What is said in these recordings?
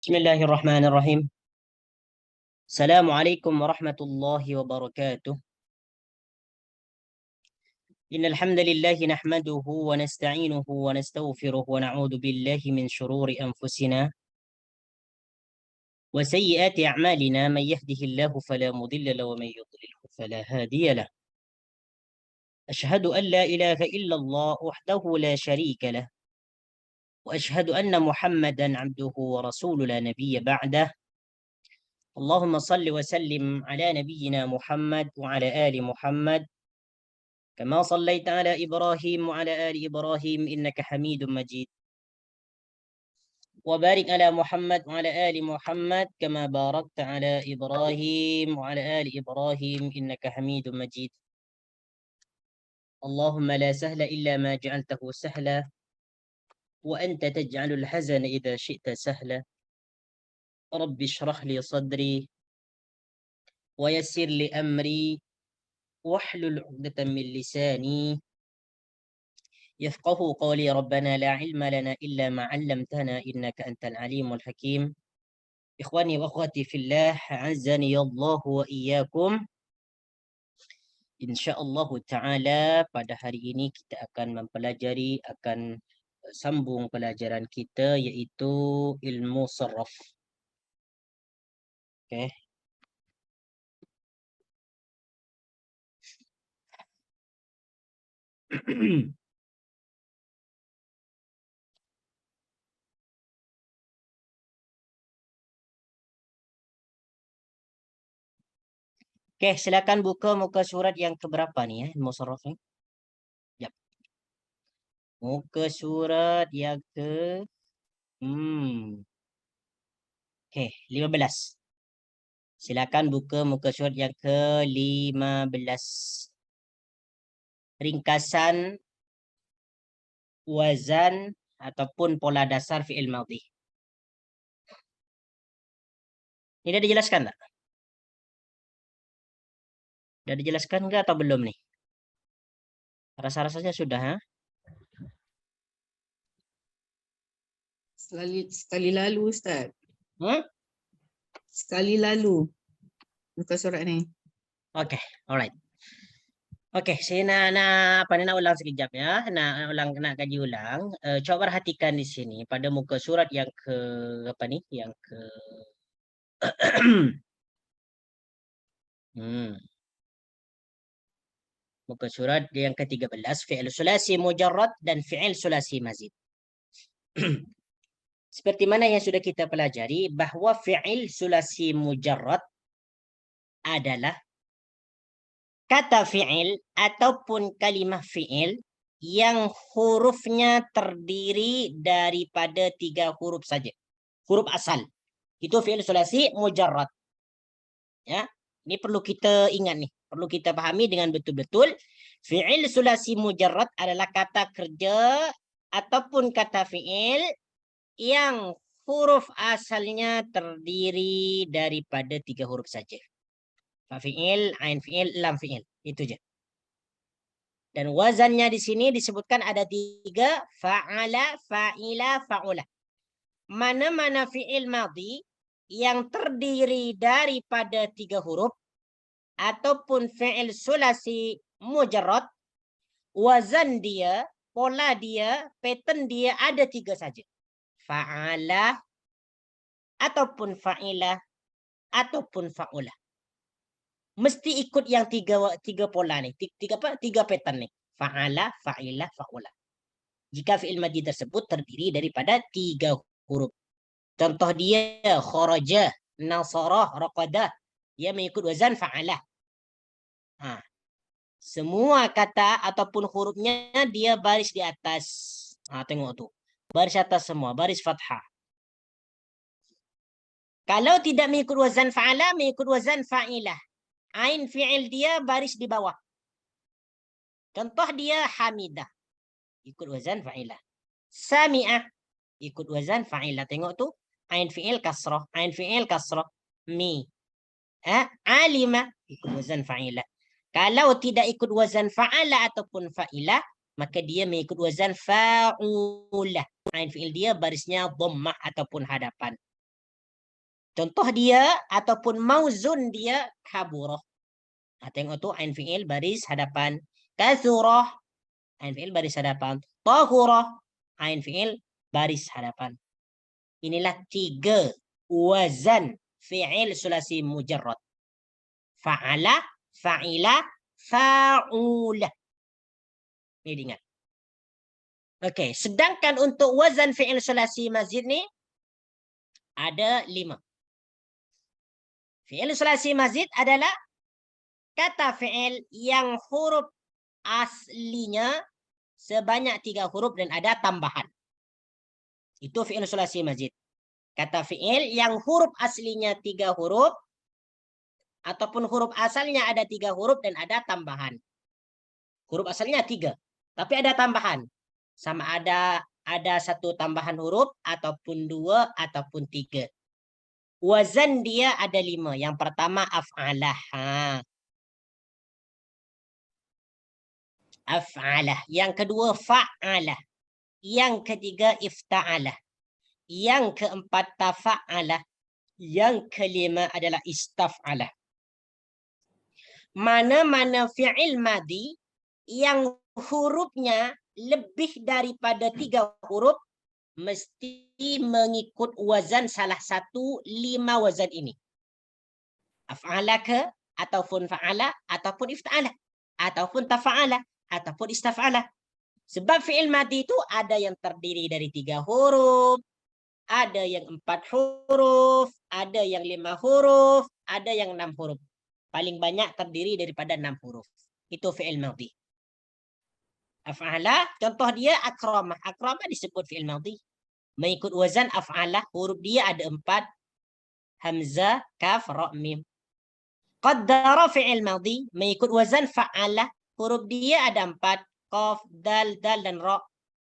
بسم الله الرحمن الرحيم. السلام عليكم ورحمة الله وبركاته. إن الحمد لله نحمده ونستعينه ونستغفره ونعوذ بالله من شرور أنفسنا وسيئات أعمالنا. من يهده الله فلا مضل له ومن يضلله فلا هادي له. أشهد أن لا إله إلا الله وحده لا شريك له، وأشهد أن محمدا عبده ورسوله لا نبي بعده. اللهم صل وسلم على نبينا محمد وعلى آل محمد كما صليت على إبراهيم وعلى آل إبراهيم إنك حميد مجيد، وبارك على محمد وعلى آل محمد كما باركت على إبراهيم وعلى آل إبراهيم إنك حميد مجيد. اللهم لا سهل إلا ما جعلته سهلا، وأنت تجعل الحزن إذا شئت سهلا. رب اشرح لي صدري ويسر لي أمري واحلل عقدة من لساني يفقه قولي. ربنا لا علم لنا إلا ما علمتنا إنك أنت العليم الحكيم. Ikhwani wa akhwati fillah, azani Allah wa iyyakum. Insyaallah taala pada hari ini kita akan sambung pelajaran kita, iaitu ilmu saraf. Okey. Okey, silakan buka muka surat yang keberapa ni ilmu saraf ni? Jap. Muka surat yang ke Okey, 15. Silakan buka muka surat yang ke-15. Ringkasan wazan ataupun pola dasar fi'il madhi. Ini dah dijelaskan tak? Dah dijelaskan ke atau belum nih? Rasa-rasanya sudah, ha? Sekali lalu Ustaz. Hmm? Sekali lalu muka surat ni. Okay, alright. Okay, saya nak ulang sekejap ya. Nak kaji ulang. Coba perhatikan di sini pada muka surat yang ke apa ni? Yang ke muka surat yang ke-13, fi'il sulasi mujarrad dan fi'il sulasi mazid. Seperti mana yang sudah kita pelajari, bahawa fi'il sulasi mujarrad adalah kata fi'il ataupun kalimah fi'il yang hurufnya terdiri daripada 3 huruf saja. Huruf asal. Itu fi'il sulasi mujarrad. Ya, ini perlu kita ingat nih, perlu kita pahami dengan betul-betul. Fi'il sulasi mujarrad adalah kata kerja ataupun kata fi'il yang huruf asalnya terdiri daripada 3 huruf saja. Fa fi'il, ain fi'il, lam fi'il. Itu je. Dan wazannya di sini disebutkan ada 3, fa'ala, fa'ila, fa'ula. Mana-mana fi'il madhi yang terdiri daripada 3 huruf ataupun fi'il sulasi mujarrad, wazan dia, pola dia, pattern dia ada 3 saja. Fa'ala ataupun fa'ilah ataupun fa'ulah. Mesti ikut yang tiga pola ni, tiga pattern ni. Fa'ala, fa'ilah, fa'ulah. Jika fi'il madhi tersebut terdiri daripada 3 huruf. Contoh dia kharaja, nasarah, raqadah. Dia mengikut wazan fa'alah. Semua kata ataupun hurufnya dia baris di atas. Tengok tu. Baris atas semua, baris fathah. Kalau tidak mengikut wazan fa'ala, mengikut wazan fa'ilah. Ain fi'il dia baris di bawah. Contoh dia hamidah. Ikut wazan fa'ilah. Sami'ah. Ikut wazan fa'ilah. Tengok tu. Ain fi'il kasrah. Ain fi'il kasrah. Mi. Alima. Ikut wazan fa'ilah. Kalau tidak ikut wazan fa'ala ataupun fa'ilah, maka dia mengikut wazan fa'ulah. Ain fi'il dia barisnya dhammah ataupun hadapan. Contoh dia ataupun mauzun dia kaburah. Tengok tu ain fi'il baris hadapan. Kathurah, ain fi'il baris hadapan. Tahurah, ain fi'il baris hadapan. Inilah 3 wazan fi'il sulasi mujarrad. Fa'ala, fa'ila, fa'ula. Ini diingat. Okey, sedangkan untuk wazan fi'il sulasi mazid ni ada 5. Fi'il sulasi mazid adalah kata fi'il yang huruf aslinya sebanyak 3 huruf dan ada tambahan. Itu fi'il sulasi mazid. Kata fi'il yang huruf aslinya 3 huruf ataupun huruf asalnya ada 3 huruf dan ada tambahan. Huruf asalnya 3, tapi ada tambahan. Sama ada 1 tambahan huruf ataupun 2 ataupun 3. Wazan dia ada 5. Yang pertama af'alah. Af'alah. Yang kedua fa'alah. Yang ketiga ifta'alah. Yang keempat tafa'alah. Yang kelima adalah istaf'alah. Mana-mana fi'il madi yang hurufnya lebih daripada 3 huruf mesti mengikut wazan salah satu 5 wazan ini. Af'ala ke, ataupun fa'ala, ataupun ifta'ala, ataupun tafa'ala, ataupun istaf'ala. Sebab fi'il madi itu ada yang terdiri dari 3 huruf, ada yang 4 huruf, ada yang 5 huruf, ada yang 6 huruf. Paling banyak terdiri daripada 6 huruf. Itu fi'il madi. Af'ala, contoh dia akramah. Akramah disebut fi'il madi. Mengikut wazan af'ala, huruf dia ada 4. Hamzah, kaf, ra, mim. Qaddara fi'il madi. Mengikut wazan fa'ala, huruf dia ada 4. Qaf, dal, dal dan ra.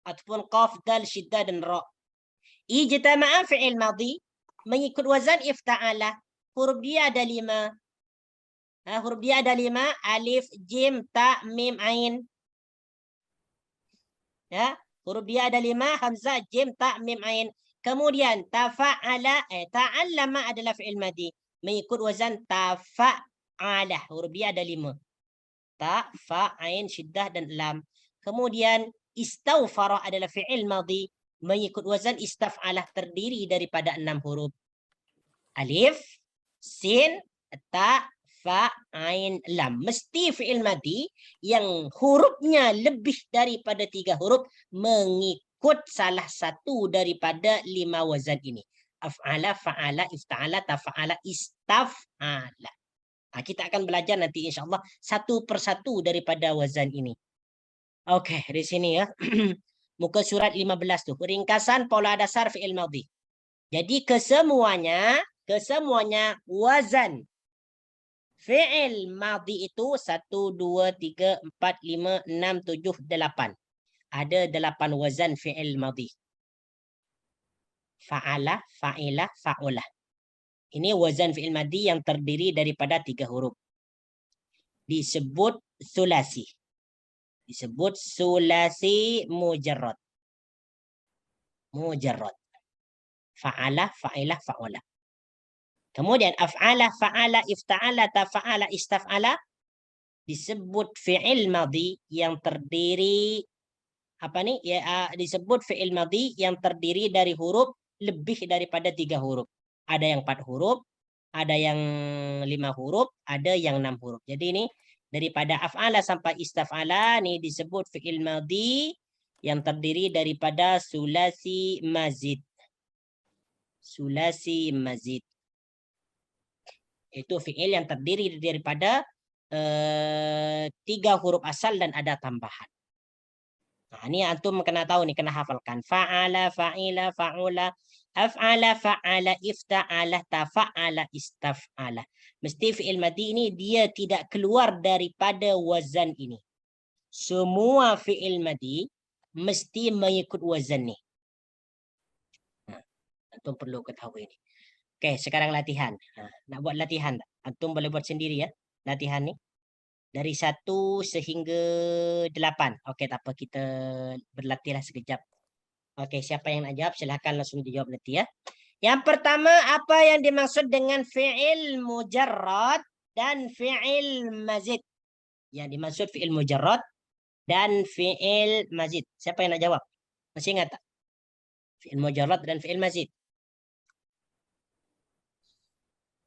Ataupun qaf, dal, syiddah dan ra. Ijtama'a fi'il madi. Mengikut wazan ifta'ala, huruf dia ada 5. Huruf dia ada 5. Alif, jim, ta, mim, ain. Ya, huruf dia ada 5, hamzah, jim, ta, mim, ain. Kemudian tafa'ala, ta'allama adalah fi'il madi. Mengikut wazan tafa'ala, huruf dia ada 5. Ta, fa, ain, syiddah dan lam. Kemudian istawfarah adalah fi'il madi. Mengikut wazan istaf'alah, terdiri daripada 6 huruf. Alif, sin, ta, fa, ain, lam. Mesti fi'il madi yang hurufnya lebih daripada 3 huruf mengikut salah satu daripada 5 wazan ini. Af'ala, fa'ala, ifta'ala, tafa'ala, istaf'ala. Kita akan belajar nanti insyaAllah satu persatu daripada wazan ini. Okey, di sini ya. Muka surat 15 tu. Ringkasan pola dasar fi'il madi. Jadi kesemuanya wazan fi'il madi itu 1, 2, 3, 4, 5, 6, 7, 8. Ada 8 wazan fi'il madi. Fa'ala, fa'ila, fa'ula. Ini wazan fi'il madi yang terdiri daripada 3 huruf. Disebut sulasi. Disebut sulasi mujarrad. Mujarrad. Fa'ala, fa'ila, fa'ula. Kemudian af'ala, fa'ala, ifta'ala, tafa'ala, istaf'ala disebut fi'il madi yang terdiri disebut fi'il madi yang terdiri dari huruf lebih daripada 3 huruf. Ada yang 4 huruf, ada yang 5 huruf, ada yang 6 huruf. Jadi ini daripada af'ala sampai istaf'ala ni disebut fi'il madi yang terdiri daripada sulasi mazid. Sulasi mazid. Itu fi'il yang terdiri daripada 3 huruf asal dan ada tambahan. Ini antum kena tahu nih, kena hafalkan. Fa'ala, fa'ila, fa'ula, af'ala, fa'ala, ifta'ala, tafa'ala, istaf'ala. Mesti fi'il madi ini dia tidak keluar daripada wazan ini. Semua fi'il madi mesti mengikut wazan ni. Antum perlu ketahui ini. Okey, sekarang latihan. Nak buat latihan tak? Antum boleh buat sendiri ya, latihan ni. Dari 1 sehingga 8. Okey, tak apa, kita berlatihlah sekejap. Okey, siapa yang nak jawab silakan langsung dijawab nanti ya. Yang pertama, apa yang dimaksud dengan fi'il mujarrad dan fi'il mazid? Yang dimaksud fi'il mujarrad dan fi'il mazid. Siapa yang nak jawab? Masih ingat tak? Fi'il mujarrad dan fi'il mazid.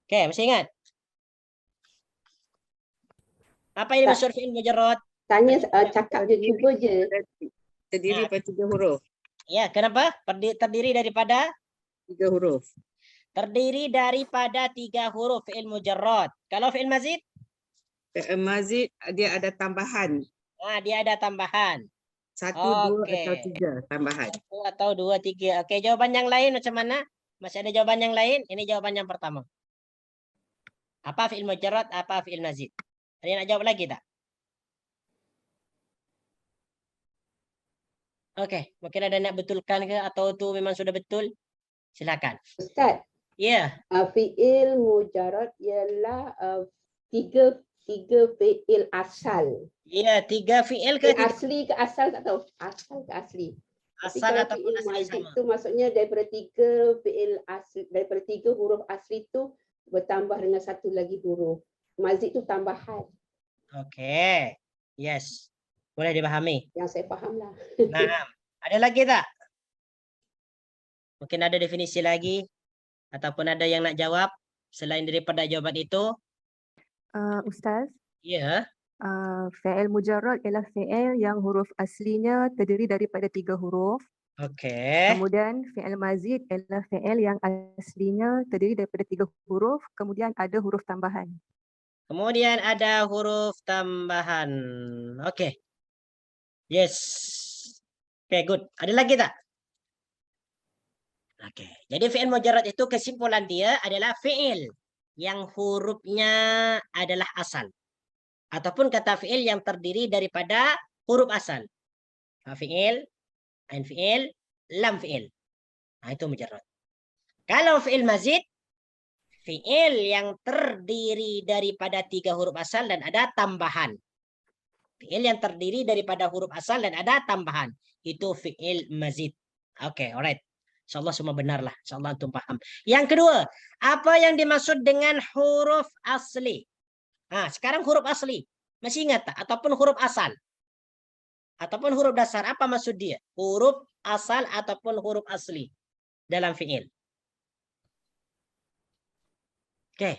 Oke, masih ingat? Apa yang dimaksud fi'il mujarrad? Tanya cakap je, cuba je. Terdiri Nah. daripada 3 huruf. Ya, kenapa? Terdiri daripada 3 huruf. terdiri daripada 3 huruf fi'il mujarrad. Kalau fi'il mazid? Mazid dia ada tambahan. Dia ada tambahan. 1, 2 Okey. atau 3 tambahan. 1 atau 2, 3. Okey, jawaban yang lain macam mana? Masih ada jawaban yang lain? Ini jawaban yang pertama. Apa fi'il mujarrad, apa fi'il mazid? Ada yang nak jawab lagi tak? Okey, mungkin ada nak betulkan ke atau tu memang sudah betul? Silakan. Ustaz, Ya, fi'il mujarrad ialah tiga fi'il asal. ya, 3 fi'il ke Fi'il asli ke asal tak tahu. Asal ke asli. Tapi asal kalau ataupun fi'il asli mazid sama? tu maksudnya daripada 3 fi'il asli, daripada 3 huruf asli tu bertambah dengan 1 lagi huruf. Mazid tu tambahan. Okey. Yes. Boleh dipahami. Yang saya faham lah. Nah, ada lagi tak? Mungkin ada definisi lagi ataupun ada yang nak jawab selain daripada jawaban itu? Ustaz, Ya. fi'il mujarrad ialah fi'il yang huruf aslinya terdiri daripada 3 huruf. Okey. Kemudian fi'il mazid ialah fi'il yang aslinya terdiri daripada 3 huruf, kemudian ada huruf tambahan. Kemudian ada huruf tambahan. Okey. Yes. Okey, good. Ada lagi tak? Okey. Jadi fi'il mujarrad itu kesimpulan dia adalah fi'il yang hurufnya adalah asal. Ataupun kata fi'il yang terdiri daripada huruf asal. Fa fi'il, ain fi'il, lam fi'il. Itu mujarrad. Kalau fi'il mazid, fi'il yang terdiri daripada 3 huruf asal dan ada tambahan. Fi'il yang terdiri daripada huruf asal dan ada tambahan. Itu fi'il mazid. Oke, alright. InsyaAllah semua benar lah. InsyaAllah antum paham. Yang kedua, apa yang dimaksud dengan huruf asli? Sekarang huruf asli. Masih ingat tak? Ataupun huruf asal? Ataupun huruf dasar. Apa maksud dia? Huruf asal ataupun huruf asli dalam fi'il. Oke.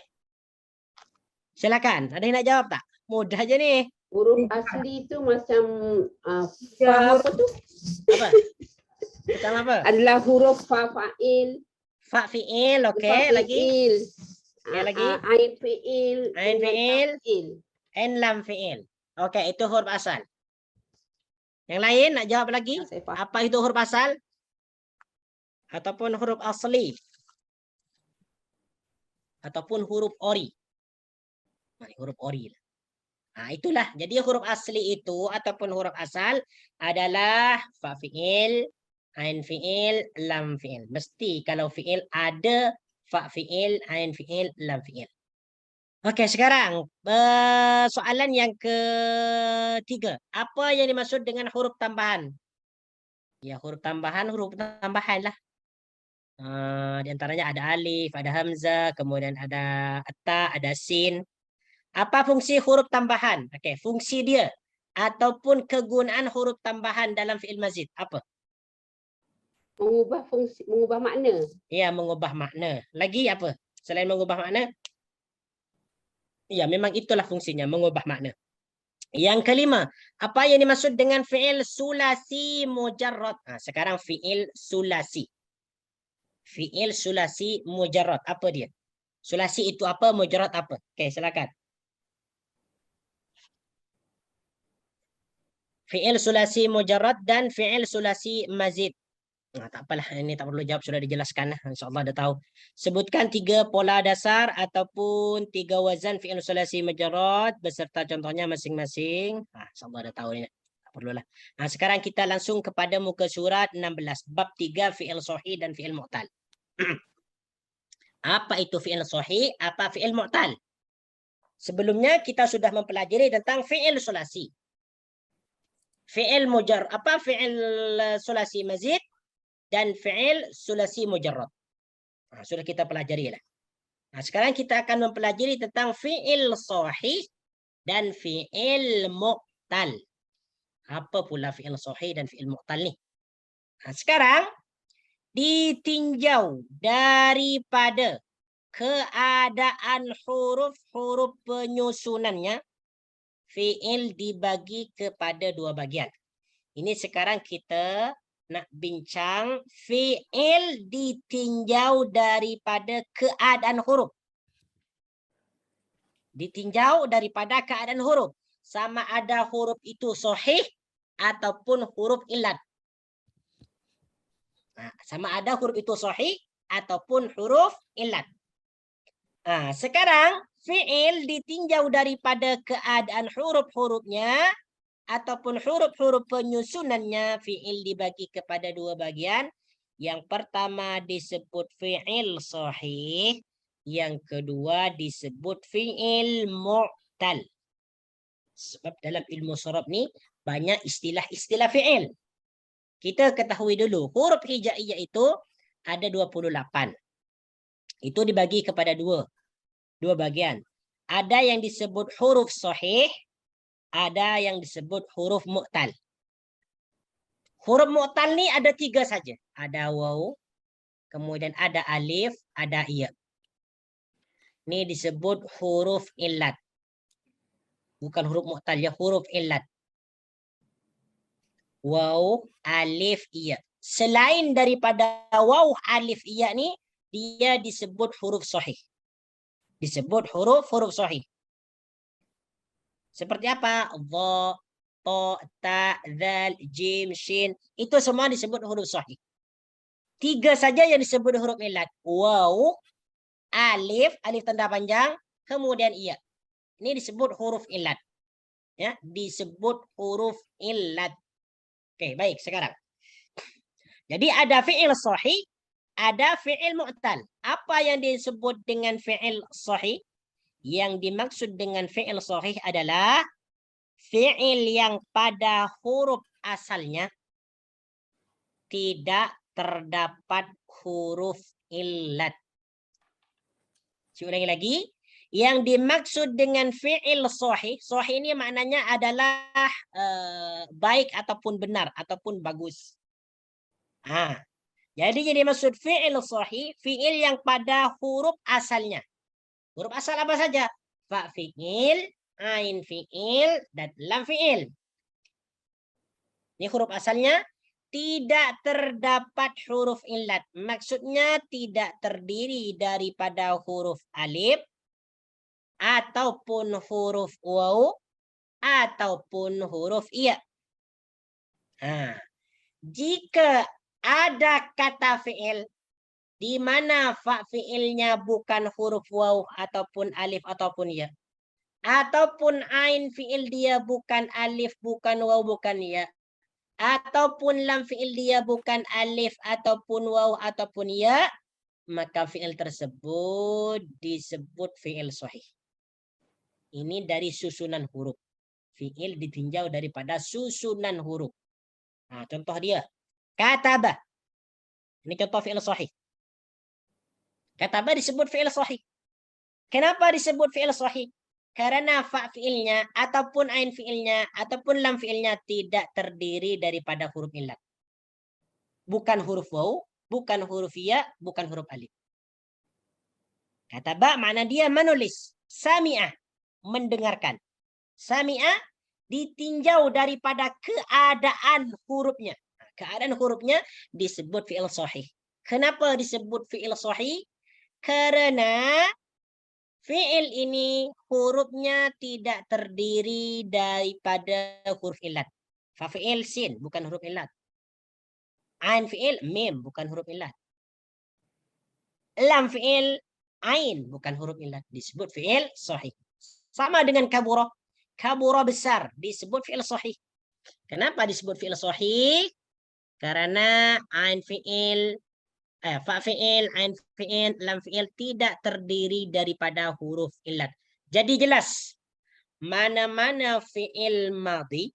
Silakan. Ada yang nak jawab tak? Mudah je ni. Huruf asli tu macam fa apa tu? Apa? Macam apa? Adalah huruf fa fa'il. Fa fi'il, okey. fa Lagi? fi'il, Ya, lagi? ain fi'il. Ain dengan fi'il. lam fi'il. And lam fi'il. Okey, itu huruf asal. Yang lain nak jawab lagi? Yang saya faham. Apa itu huruf asal? Ataupun huruf asli? Ataupun huruf ori? Huruf ori lah. Itulah. Jadi huruf asli itu ataupun huruf asal adalah fa fi'il, ain fi'il, lam fi'il. Mesti kalau fi'il ada fa fi'il, ain fi'il, lam fi'il. Okey, sekarang soalan yang ketiga. Apa yang dimaksud dengan huruf tambahan? Ya, huruf tambahan lah. Di antaranya ada alif, ada hamzah, kemudian ada ta, ada sin. Apa fungsi huruf tambahan? Okey, fungsi dia ataupun kegunaan huruf tambahan dalam fi'il mazid apa? Mengubah fungsi, mengubah makna. Ya, mengubah makna. Lagi apa? Selain mengubah makna? Ya, memang itulah fungsinya, mengubah makna. Yang kelima, apa yang dimaksud dengan fi'il sulasi mujarrad? Sekarang fi'il sulasi. Fi'il sulasi mujarrad. Apa dia? Sulasi itu apa? Mujarrad apa? Okey, silakan. Fi'il sulasi mujarrad dan fi'il sulasi mazid. Tak apalah, ini tak perlu jawab, sudah dijelaskan. InsyaAllah dah tahu. Sebutkan 3 pola dasar ataupun 3 wazan fi'il sulasi mujarrad beserta contohnya masing-masing. InsyaAllah dah tahu ni. Tak perlulah. Sekarang kita langsung kepada muka surat 16. Bab 3 fi'il sahih dan fi'il mu'tal. Apa itu fi'il sahih? Apa fi'il mu'tal? Sebelumnya kita sudah mempelajari tentang fi'il sulasi. Fi'il mujarrad. Apa fi'il sulasi mazid? Dan fi'il sulasi mujarrad. Sudah kita pelajari lah. Nah, sekarang kita akan mempelajari tentang fi'il sahih dan fi'il mu'tal. Apa pula fi'il sahih dan fi'il mu'tal ni? Nah, sekarang ditinjau daripada keadaan huruf-huruf penyusunannya, fi'il dibagi kepada dua bagian. Ini sekarang kita nak bincang fi'il ditinjau daripada keadaan huruf. Ditinjau daripada keadaan huruf. Sama ada huruf itu sahih ataupun huruf illat. Nah, sama ada huruf itu sahih ataupun huruf illat. Nah, sekarang fi'il ditinjau daripada keadaan huruf-hurufnya ataupun huruf-huruf penyusunannya, fi'il dibagi kepada dua bagian. Yang pertama disebut fi'il sahih, yang kedua disebut fi'il mu'tal. Sebab dalam ilmu sharaf ni banyak istilah-istilah fi'il. Kita ketahui dulu, huruf hijaiyah itu ada 28. Itu dibagi kepada dua bagian. Ada yang disebut huruf sahih, ada yang disebut huruf mu'tal. Huruf mu'tal ni ada 3 saja. Ada waw, kemudian ada alif, ada ya. Ini disebut huruf illat. Bukan huruf mu'tal, ya, huruf illat. Waw, alif, ya. Selain daripada waw, alif, ya ni, dia disebut huruf sahih. Disebut huruf sahih. Seperti apa? Dha, ta, ta, dzal, jim, shin. Itu semua disebut huruf sahih. 3 saja yang disebut huruf illat. Waw, alif, alif tanda panjang, kemudian iya. Ini disebut huruf illat. Ya, disebut huruf illat. Oke, baik sekarang. Jadi ada fi'il sahih, ada fi'il mu'tal. Apa yang disebut dengan fi'il sahih? Yang dimaksud dengan fi'il sahih adalah fi'il yang pada huruf asalnya tidak terdapat huruf illat. Saya ulangi lagi. Yang dimaksud dengan fi'il sahih, sahih ini maknanya adalah baik ataupun benar ataupun bagus. Jadi yang dimaksud fi'il sahih, fi'il yang pada huruf asalnya. Huruf asal apa saja? Fa fi'il, ain fi'il, dan lam fi'il. Ini huruf asalnya tidak terdapat huruf illat. Maksudnya tidak terdiri daripada huruf alif, ataupun huruf waw, ataupun huruf iya. Jika ada kata fi'il di mana fa fi'ilnya bukan huruf waw ataupun alif ataupun ya, ataupun ain fi'il dia bukan alif, bukan waw, bukan ya, ataupun lam fi'il dia bukan alif ataupun waw ataupun ya, maka fi'il tersebut disebut fi'il sahih. Ini dari susunan huruf. Fi'il ditinjau daripada susunan huruf. Contoh dia, kataba. Ini contoh fi'il sahih. Kataba disebut fi'il sahih. Kenapa disebut fi'il sahih? Karena fa fi'ilnya ataupun ain fi'ilnya ataupun lam fi'ilnya tidak terdiri daripada huruf illat. Bukan huruf waw, bukan huruf ya, bukan huruf alif. Kataba makna dia menulis. Sami'ah, mendengarkan. Sami'ah ditinjau daripada keadaan hurufnya. Keadaan hurufnya disebut fi'il sahih. Kenapa disebut fi'il sahih? Karena fi'il ini hurufnya tidak terdiri daripada huruf illat. Fa fi'il sin bukan huruf illat. Ain fi'il mim bukan huruf illat. Lam fi'il ain bukan huruf illat. Disebut fi'il sahih. Sama dengan kabura. Kabura besar disebut fi'il sahih. Kenapa disebut fi'il sahih? Karena ain fi'il, fa fi'il, ain fi'il, lam fi'il tidak terdiri daripada huruf illat. Jadi jelas mana-mana fi'il madhi,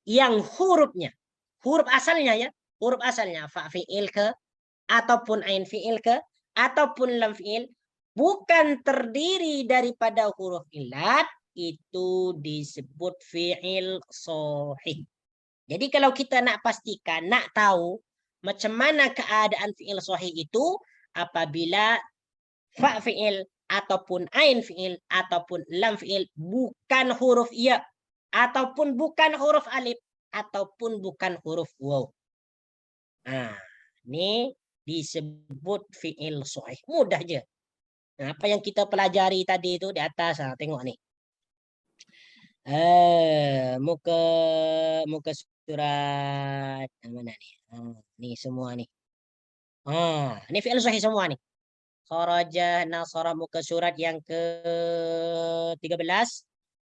yang hurufnya, huruf asalnya ya, huruf asalnya fa fi'il ke, ataupun ain fi'il ke, ataupun lam fi'il, bukan terdiri daripada huruf illat, itu disebut fi'il sahih. Jadi kalau kita nak pastikan, nak tahu macam mana keadaan fi'il sahih itu, apabila fa fi'il ataupun ain fi'il ataupun lam fi'il bukan huruf ya, ataupun bukan huruf alif, ataupun bukan huruf waw. Nah, ini disebut fi'il sahih. Mudah je. Nah, apa yang kita pelajari tadi itu di atas, tengok ni. Muka surat mana ni? Ni semua ni. Ni fi'il sahih semua ni. Kharaja, nasara, muka surat yang ke-13.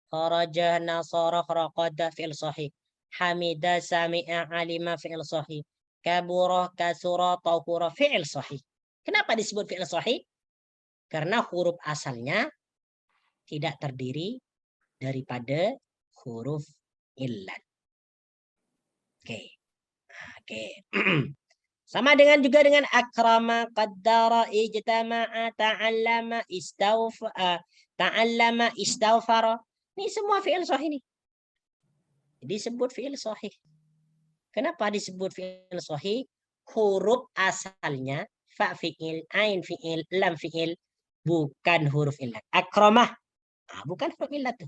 Kharaja, nasara, kharaqada, fi'il sahih. Hamida, sami'a, alima, fi'il sahih. Kabura, kasura, tahura, fi'il sahih. Kenapa disebut fi'il sahih? Karena huruf asalnya tidak terdiri daripada huruf illat. Oke. Sama dengan juga dengan akrama, qaddara, ijtama'a, ta'allama, istaghfara. Ini semua fi'il sahih ni. Disebut fi'il sahih. Kenapa disebut fi'il sahih? Huruf asalnya fa fi'il, ain fi'il, lam fi'il, bukan huruf illat. Akramah, bukan huruf illat tu.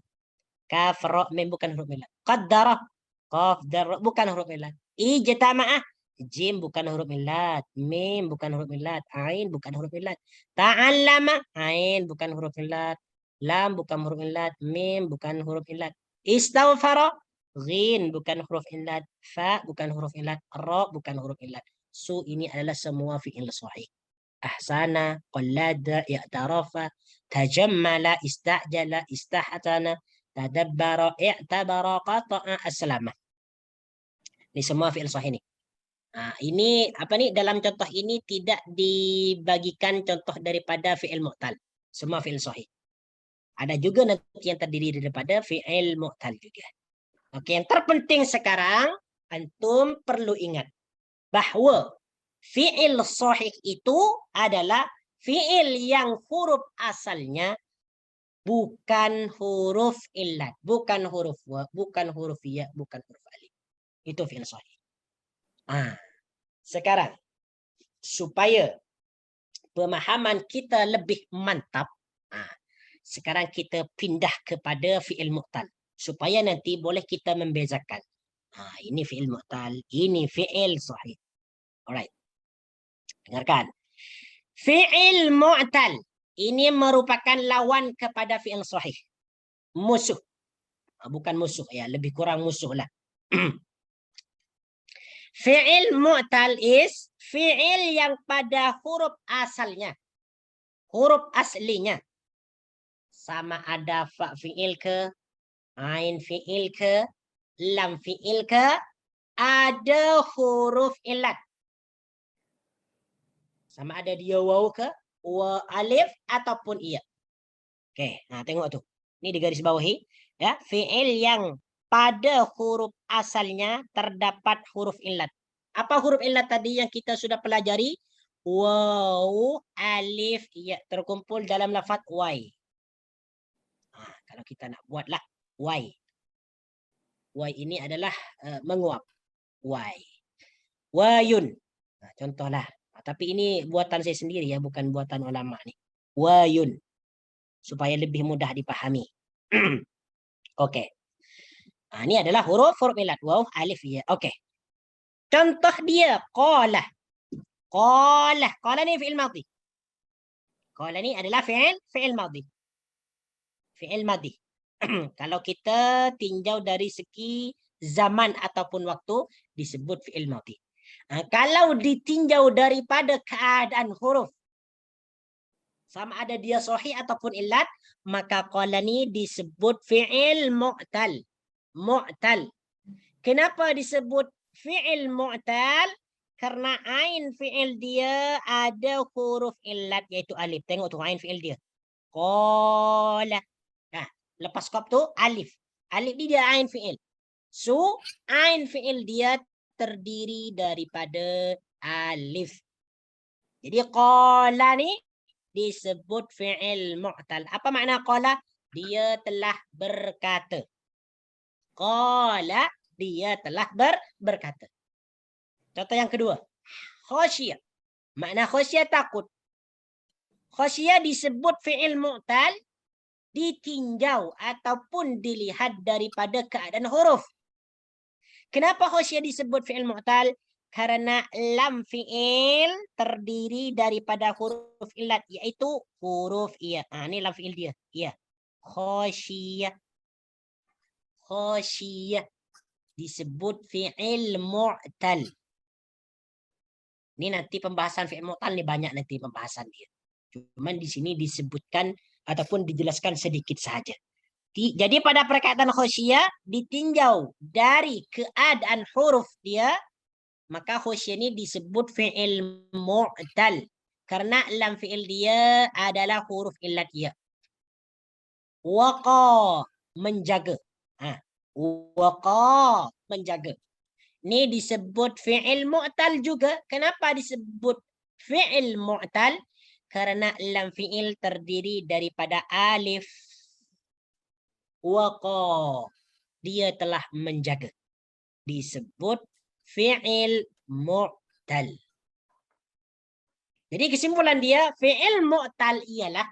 Kaf, ra, mim bukan huruf illat. Qaddara, qaf, dar, bukan huruf illat. Ijtama'ah, jim bukan huruf illat, mim bukan huruf illat, ain bukan huruf illat. Ta'allama, ain bukan huruf illat, lam bukan huruf illat, mim bukan huruf illat. Istaghfara, ghin bukan huruf illat, fa bukan huruf illat, ra bukan huruf illat. So ini adalah semua fi'il sahih. Ahsana, qallada, i'tarafa, tajammala, istajala, istahsana, tadabbara, i'tabara, qata'a, aslama. Ini semua fi'il sahih ni. Ini apa ni, dalam contoh ini tidak dibagikan contoh daripada fi'il mu'tal. Semua fi'il sahih. Ada juga nanti yang terdiri daripada fi'il mu'tal juga. Oke, yang terpenting sekarang antum perlu ingat bahawa fi'il sahih itu adalah fi'il yang huruf asalnya bukan huruf illat, bukan huruf wa, bukan huruf ya, bukan huruf alif. Itu fi'il sahih. Sekarang supaya pemahaman kita lebih mantap, sekarang kita pindah kepada fi'il mu'tal supaya nanti boleh kita membezakan. Ini fi'il mu'tal, ini fi'il sahih. Alright. Dengarkan. Fi'il mu'tal ini merupakan lawan kepada fi'il sahih. Musuh. Bukan musuh ya, lebih kurang musuh lah. Fi'il mu'tal is fi'il yang pada huruf asalnya, huruf aslinya, sama ada fa fi'il ke, ain fi'il ke, lam fi'il ke, ada huruf illat. Sama ada dia waw ke, wa alif ataupun iya. Oke, nah tengok tu. Ini di garis bawahi ya, fi'il yang pada huruf asalnya terdapat huruf illat. Apa huruf illat tadi yang kita sudah pelajari? Waw, alif, ya, terkumpul dalam lafaz y. Kalau kita nak buatlah y. Y ini adalah menguap. Y. Wayun. Contohlah. Tapi ini buatan saya sendiri ya, bukan buatan ulama ni. Wayun. Supaya lebih mudah dipahami. Oke. Ini adalah huruf illat. Waw, alif, ya. Oke. Contoh dia, qala. Qala. Qala ni fi'il madhi. Qala ni adalah fi'il madhi. Fi'il madhi. Kalau kita tinjau dari segi zaman ataupun waktu, disebut fi'il madhi. Kalau ditinjau daripada keadaan huruf, sama ada dia sahih ataupun illat, maka qala ni disebut fi'il mu'tal. Mu'tal. Kenapa disebut fi'il mu'tal? Karena ain fi'il dia ada huruf illat yaitu alif. Tengok tu ain fi'il dia. Qala. Lepas kop tu alif. Alif dia ain fi'il. So ain fi'il dia terdiri daripada alif. Jadi qala ni disebut fi'il mu'tal. Apa makna qala? Dia telah berkata. Qala, dia telah berkata. Contoh yang kedua. Khasyiyah. Makna khasyiyah takut. Khasyiyah disebut fi'il mu'tal ditinjau ataupun dilihat daripada keadaan huruf. Kenapa khasyiyah disebut fi'il mu'tal? Karena lam fi'il terdiri daripada huruf illat, iaitu huruf iya. Ini lam fi'il dia. Iya. Khasyiyah. Khasyiyah disebut fi'il mu'tal. Ini nanti pembahasan fi'il mu'tal ni banyak nanti pembahasan dia. Cuman di sini disebutkan ataupun dijelaskan sedikit saja. Jadi pada perkataan khasyiyah ditinjau dari keadaan huruf dia, maka khasyiyah ini disebut fi'il mu'tal. Karena lam fi'il dia adalah huruf illat ya. Waqa, menjaga. Waqa, menjaga. Ini disebut fi'il mu'tal juga. Kenapa disebut fi'il mu'tal? Karena lam fi'il terdiri daripada alif. Waqa, dia telah menjaga. Disebut fi'il mu'tal. Jadi kesimpulan dia, fi'il mu'tal ialah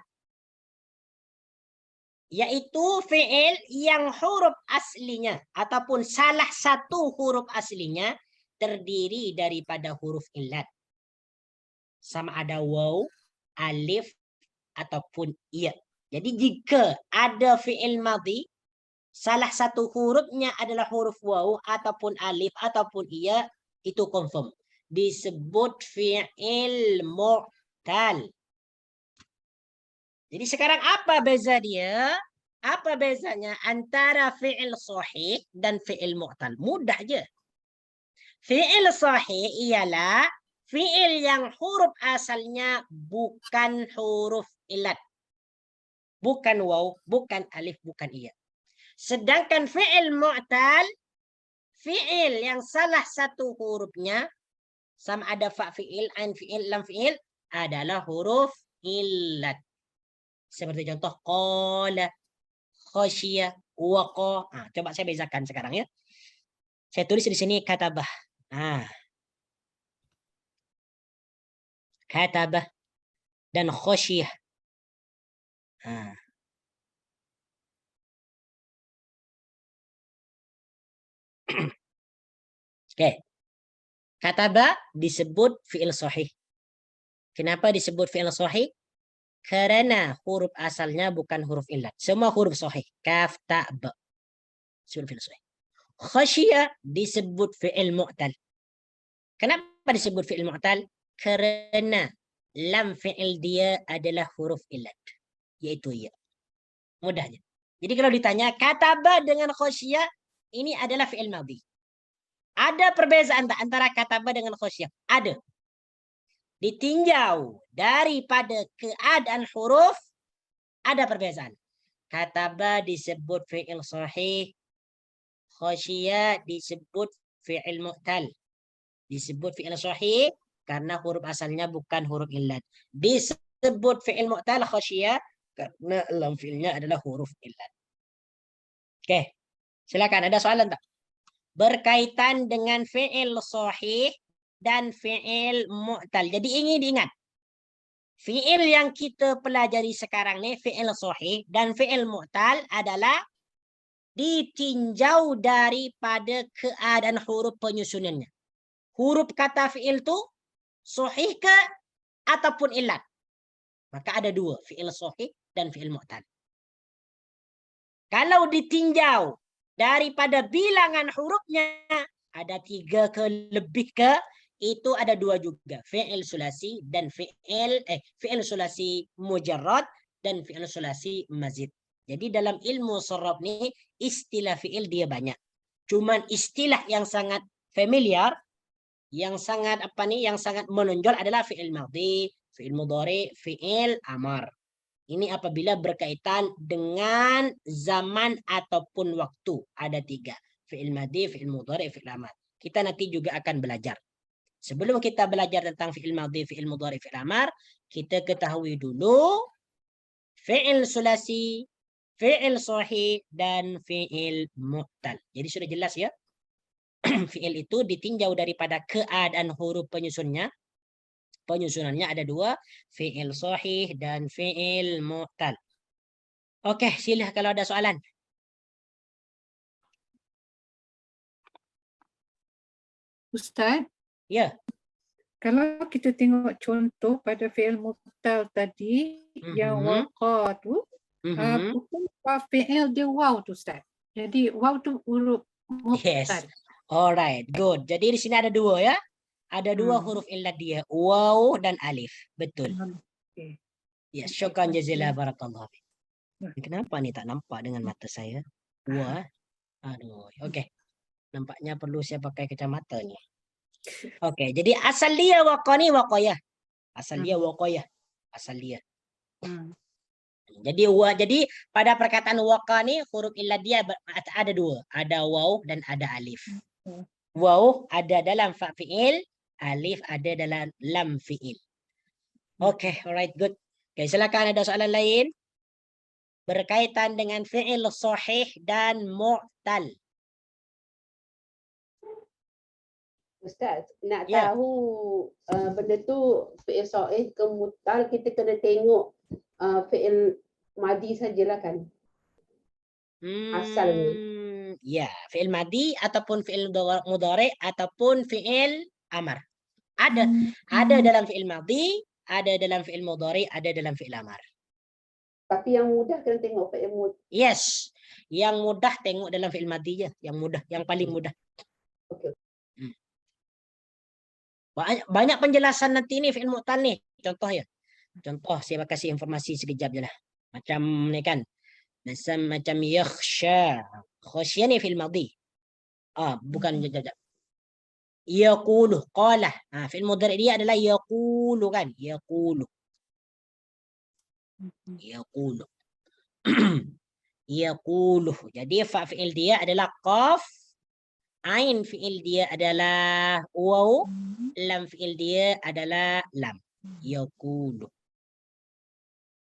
yaitu fi'il yang huruf aslinya ataupun salah satu huruf aslinya terdiri daripada huruf illat. Sama ada waw, alif, ataupun iya. Jadi jika ada fi'il madhi, salah satu hurufnya adalah huruf waw ataupun alif ataupun iya, itu confirm. Disebut fi'il mu'tal. Jadi sekarang apa beza dia? Apa bezanya antara fi'il sahih dan fi'il mu'tal? Mudah je. Fi'il sahih ialah fi'il yang huruf asalnya bukan huruf illat. Bukan waw, bukan alif, bukan iya. Sedangkan fi'il mu'tal, fi'il yang salah satu hurufnya, sama ada fa fi'il, ain fi'il, lam fi'il, adalah huruf illat. Seperti contoh qala, khasyiyah, waqa. Coba saya bezakan sekarang ya. Saya tulis di sini katabah. Katabah dan khasyiyah. Oke. Katabah disebut fi'il sahih. Kenapa disebut fi'il sahih? Karena huruf asalnya bukan huruf illat. Semua huruf sahih. Kaf, ta, ba. Disebut fi'il sahih. Khasyiyah disebut fi'il mu'tal. Kenapa disebut fi'il mu'tal? Karena lam fi'il dia adalah huruf illat. Yaitu ya. Mudahnya. Jadi kalau ditanya, kataba dengan khasyiyah, ini adalah fi'il madhi. Ada perbezaan tak antara kataba dengan khasyiyah? Ada. Ditinjau daripada keadaan huruf, ada perbezaan. Kataba disebut fi'il sahih, khasyiyah disebut fi'il mu'tal. Disebut fi'il sahih karena huruf asalnya bukan huruf illat. Disebut fi'il mu'tal khasyiyah karena lam fi'ilnya adalah huruf illat. Oke, silakan ada soalan tak? Berkaitan dengan fi'il sahih dan fi'il mu'tal. Jadi ingin diingat. Fi'il yang kita pelajari sekarang ni, fi'il sahih dan fi'il mu'tal adalah ditinjau daripada keadaan huruf penyusunannya. Huruf kata fi'il tu sahih ke ataupun illat. Maka ada dua, fi'il sahih dan fi'il mu'tal. Kalau ditinjau daripada bilangan hurufnya, ada 3 ke lebih ke, itu ada 2 juga. Fi'il sulasi dan fi'il sulasi mujarrad dan fi'il sulasi mazid. Jadi dalam ilmu sharaf ni, istilah fi'il dia banyak. Cuman istilah yang sangat familiar, yang sangat yang sangat menonjol adalah fi'il madhi, fi'il mudhari, fi'il amar. Ini apabila berkaitan dengan zaman ataupun waktu. Ada 3. Fi'il madhi, fi'il mudhari, fi'il amar. kita nanti juga akan belajar. Sebelum kita belajar tentang fi'il madhi, fi'il mudhari, fi'il amar, kita ketahui dulu fi'il sulasi, fi'il sahih, dan fi'il mu'tal. Jadi sudah jelas ya. Fi'il itu ditinjau daripada keadaan huruf penyusunnya. Penyusunannya ada dua, fi'il sahih dan fi'il mu'tal. Oke, sila kalau ada soalan. Ustaz, Ya. kalau kita tengok contoh pada fi'il mu'tal tadi yang waqa tu, bukan fi'il dia waw tu Ustaz. Jadi waw tu huruf Yes. mu'tal. Alright, good. Jadi di sini ada dua ya. Ada dua huruf illat dia, waw dan alif. Betul. Okay. Ya, syukran jazilah barakallahu fiik. Kenapa nih tak nampak dengan mata saya? Wah. Aduh, oke. Nampaknya perlu saya pakai kacamata nih. Oke, jadi asal dia waqa ni waqayah. Asal dia waqayah. Asal dia. Jadi pada perkataan waqa ni huruf illat dia ada dua, ada waw dan ada alif. Waw ada dalam fa fi'il, alif ada dalam lam fi'il. Oke, alright, good. Oke, silakan ada soalan lain berkaitan dengan fi'il sahih dan mu'tal. Ustaz, nak Ya. tahu benda tu fi'il sahih ke mu'tal, kita kena tengok fi'il madi sajalah kan. Asalnya. Ya, fi'il madi ataupun fi'il mudhari ataupun fi'il amar. Ada dalam fi'il madi, ada dalam fi'il mudhari, ada dalam fi'il amar. Tapi yang mudah kena tengok fi'il mu'tal. Yes, yang mudah tengok dalam fi'il madi je, yang mudah, yang paling mudah. Okey. Banyak penjelasan nanti ni fi'il mu'tal ni. Contoh ya. Contoh saya kasih informasi sekejap je lah. Macam ni kan. Macam yakhsha. Khasya ni fi'il madi. Bukan jajak. Yaqulu, qala. Fi'il mudhari dia adalah yaqulu kan. Yaqulu. Yaqulu. Yaqulu. Jadi fa fi'il dia adalah qaf. Ain fi'il dia adalah waw. Lam fi'il dia adalah lam. Yaqulu.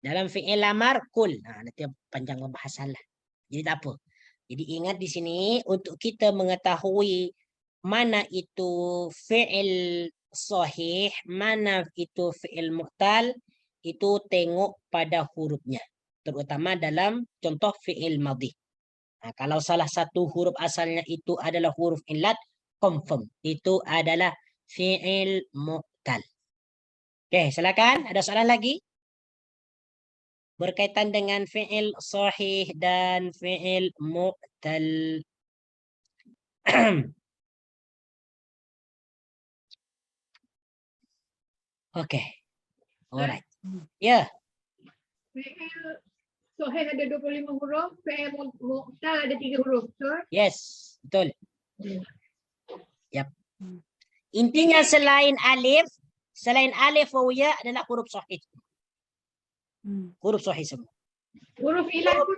Dalam fi'il amar kul. Nanti panjang pembahasan lah. Jadi tak apa. Jadi ingat di sini untuk kita mengetahui mana itu fi'il sahih, mana itu fi'il mu'tal, itu tengok pada hurufnya. Terutama dalam contoh fi'il madhi. Kalau salah satu huruf asalnya itu adalah huruf illat, confirm. Itu adalah fi'il mu'tal. Oke, silakan. Ada soalan lagi? Berkaitan dengan fi'il sahih dan fi'il mu'tal. Oke. Alright. Ya. Fi'il sahih ada 25 huruf, fi'il mu'tal ada 3 huruf, betul? Yes, betul. Yap. Intinya selain alif wa ya adalah huruf sahih. Huruf sahih semua. Huruf illat pun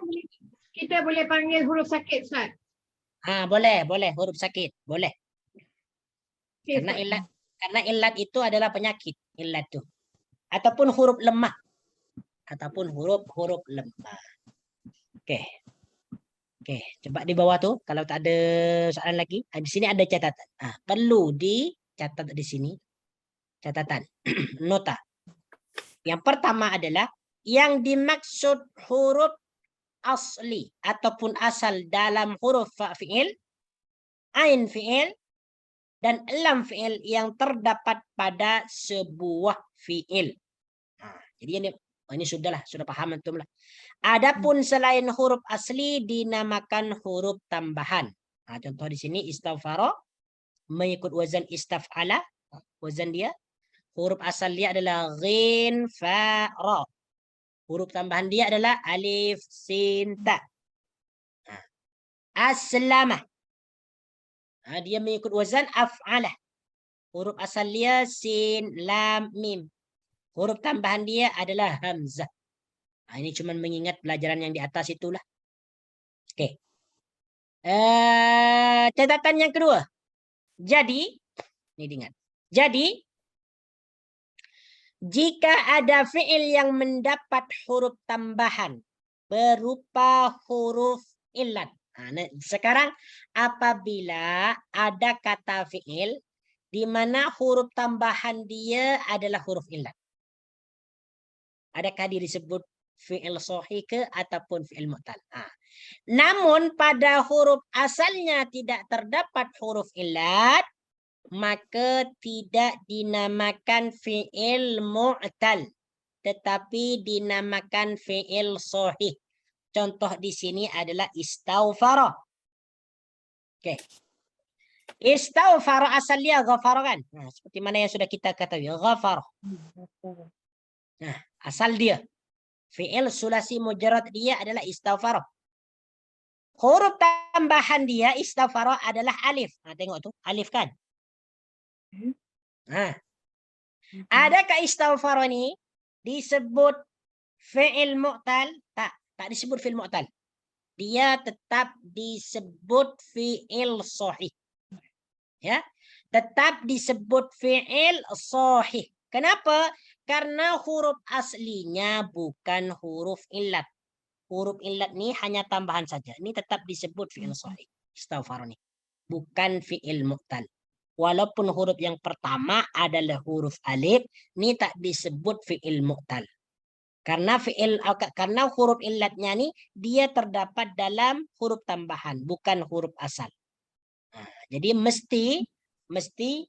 kita boleh panggil huruf sakit, Ustaz. Boleh huruf sakit, boleh. Okay, Karena illat itu adalah penyakit, illat itu. Ataupun huruf lemah. Huruf lemah. Oke. Coba di bawah tuh kalau tak ada soalan lagi, di sini ada catatan. Perlu dicatat di sini. Catatan. Nota. Yang pertama adalah yang dimaksud huruf asli ataupun asal dalam huruf fa fi'il, ain fi'il, dan lam fi'il yang terdapat pada sebuah fi'il. Jadi ini sudah paham antum lah. Adapun selain huruf asli dinamakan huruf tambahan. Contoh di sini istaghfara mengikut wazan istaf'ala, wazan dia. Huruf asal dia adalah ghin fa ra. Huruf tambahan dia adalah alif sin ta. Aslama. Dia mengikut wazan af'ala. Huruf asal dia sin lam mim. Huruf tambahan dia adalah hamzah. Ini cuma mengingat pelajaran yang di atas itulah. Oke. Catatan yang kedua. Jadi, ini ingat. Jadi, jika ada fi'il yang mendapat huruf tambahan berupa huruf illat. Nah, sekarang apabila ada kata fi'il di mana huruf tambahan dia adalah huruf illat. Adakah dia disebut fi'il sahih ke ataupun fi'il mu'tal? Namun pada huruf asalnya tidak terdapat huruf illat, maka tidak dinamakan fi'il mu'tal, tetapi dinamakan fi'il sahih. Contoh di sini adalah istaghfara. Okey. Istaghfara asalnya ghafara kan? Nah, seperti mana yang sudah kita ketahui, ghafara. Nah, asal dia fi'il sulasi mujarrad dia adalah istaghfara. Huruf tambahan dia istaghfara adalah alif. Nah, tengok tu, alif kan? Nah. Adakah istaghfara ni disebut fi'il mu'tal? Tak disebut fi'il mu'tal. Dia tetap disebut fi'il sahih. Ya, tetap disebut fi'il sahih. Kenapa? Karena huruf aslinya bukan huruf illat. Huruf illat ni hanya tambahan saja. Ini tetap disebut fi'il sahih. Istaghfar ni. Bukan fi'il mu'tal. Walaupun huruf yang pertama adalah huruf alif, ni tak disebut fi'il mu'tal. Karena huruf illatnya ni dia terdapat dalam huruf tambahan, bukan huruf asal. Jadi mesti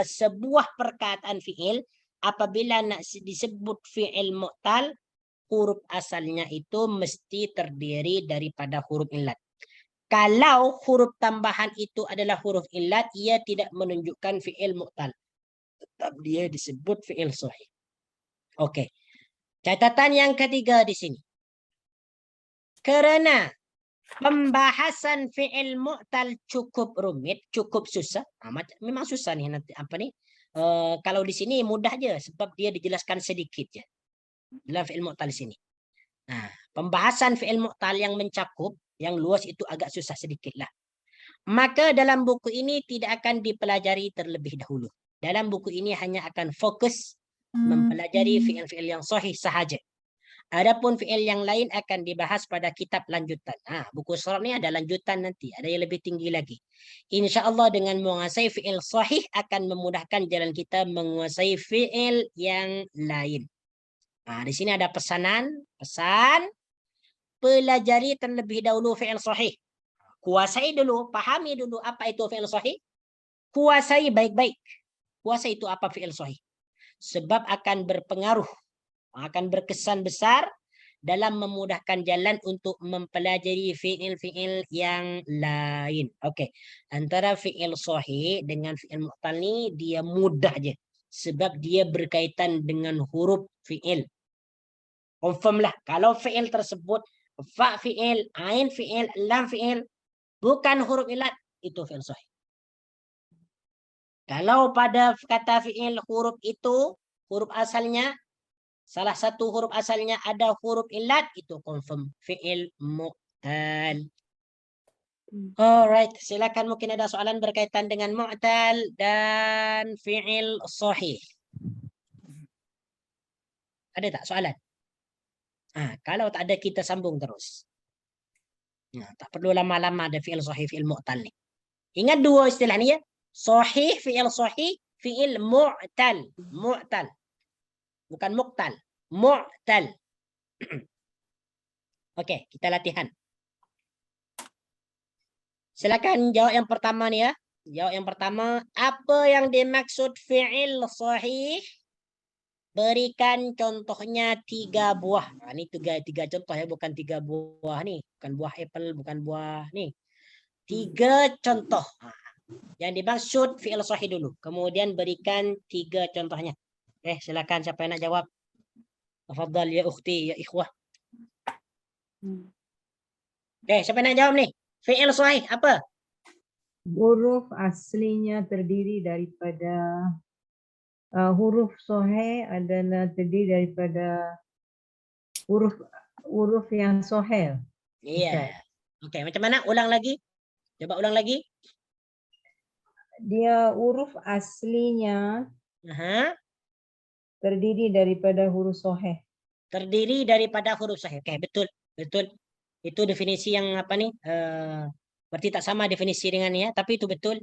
sebuah perkataan fi'il apabila nak disebut fi'il mu'tal, huruf asalnya itu mesti terdiri daripada huruf illat. Kalau huruf tambahan itu adalah huruf illat, ia tidak menunjukkan fi'il mu'tal. Tetap dia disebut fi'il sahih. Okey. Catatan yang ketiga di sini. Kerana pembahasan fi'il mu'tal cukup rumit, cukup susah. Memang susah nih nanti kalau di sini mudah aja sebab dia dijelaskan sedikit je dalam fi'il mu'tal di sini. Nah, pembahasan fi'il mu'tal yang mencakup, yang luas itu agak susah sedikit lah. Maka dalam buku ini tidak akan dipelajari terlebih dahulu. Dalam buku ini hanya akan fokus mempelajari fi'il-fi'il yang sahih sahaja. Adapun fi'il yang lain akan dibahas pada kitab lanjutan. Buku Shorab ni ada lanjutan nanti, ada yang lebih tinggi lagi. InsyaAllah dengan menguasai fi'il sahih akan memudahkan jalan kita menguasai fi'il yang lain. Di sini ada pesan pelajari terlebih dahulu fi'il sahih. Kuasai dulu, pahami dulu apa itu fi'il sahih. Kuasai baik-baik. Kuasai itu apa fi'il sahih. Sebab akan berpengaruh, akan berkesan besar dalam memudahkan jalan untuk mempelajari fi'il-fi'il yang lain. Okey. Antara fi'il sahih dengan fi'il mu'tal ni dia mudah je. Sebab dia berkaitan dengan huruf fi'il. Confirm lah. Kalau fi'il tersebut fa fi'il, ain fi'il, lam fi'il bukan huruf illat, itu fi'il sahih. Kalau pada kata fi'il huruf itu, huruf asalnya, salah satu huruf asalnya ada huruf illat, itu confirm fi'il mu'tal. Alright, silakan mungkin ada soalan berkaitan dengan mu'tal dan fi'il sahih. Ada tak soalan? Kalau tak ada kita sambung terus. Tak perlu lama-lama ada fi'il sahih, fi'il mu'tal ni. Ingat dua istilah ni ya. Sahih, fi'il sahih, fi'il mu'tal. Mu'tal. Bukan muqtal. Mu'tal. Okey, kita latihan. Silakan jawab yang pertama ni ya. Jawab yang pertama. Apa yang dimaksud fi'il sahih? Berikan contohnya 3 buah. Ini tiga contoh ya, bukan 3 buah ni. Bukan buah apple, bukan buah ni. 3 contoh. Yang dimaksud fi'il sahih dulu. Kemudian berikan 3 contohnya. Silakan siapa yang nak jawab. Tafadhal ya ukhti, ya ikhwah. Siapa yang nak jawab ni? Fi'il sahih apa? Huruf aslinya terdiri daripada huruf sahih adalah terdiri daripada huruf yang sahih. Iya. Okey, macam mana? Ulang lagi. Coba ulang lagi. dia huruf aslinya Aha. terdiri daripada huruf soheh. Terdiri daripada huruf sahih. Oke, betul. Betul. Itu definisi yang apa nih? Berarti tak sama definisi dengan ya, tapi itu betul.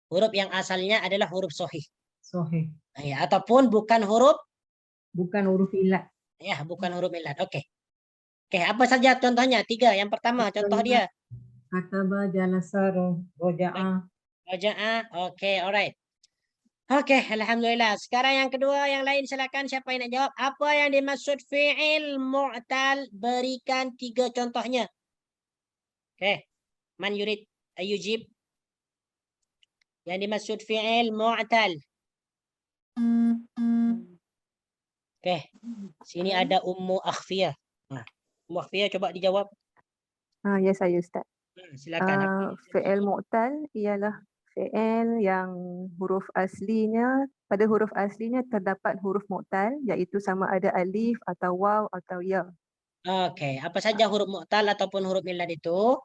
Huruf yang asalnya adalah huruf sahih. Soheh. Ya, ataupun bukan huruf Bukan huruf ilat. ya, bukan huruf ilat. Oke. Oke, apa saja contohnya? 3. Yang pertama, contoh dia. Kataba, jalasa, roja'a. Raja'ah. Oke, alright. Oke, alhamdulillah. Sekarang yang kedua, yang lain silakan siapa yang nak jawab? Apa yang dimaksud fi'il mu'tal? Berikan 3 contohnya. Oke. Man yurid ayujib? Yang dimaksud fi'il mu'tal. Oke. Sini ada Ummu Akhfiyah. Nah, Ummu Akhfiyah coba dijawab. Ya saya Ustaz. Silakan. Fi'il mu'tal ialah fi'il yang huruf aslinya, pada huruf aslinya terdapat huruf mu'tal, iaitu sama ada alif atau waw atau ya. Oke, apa saja huruf mu'tal ataupun huruf illad itu?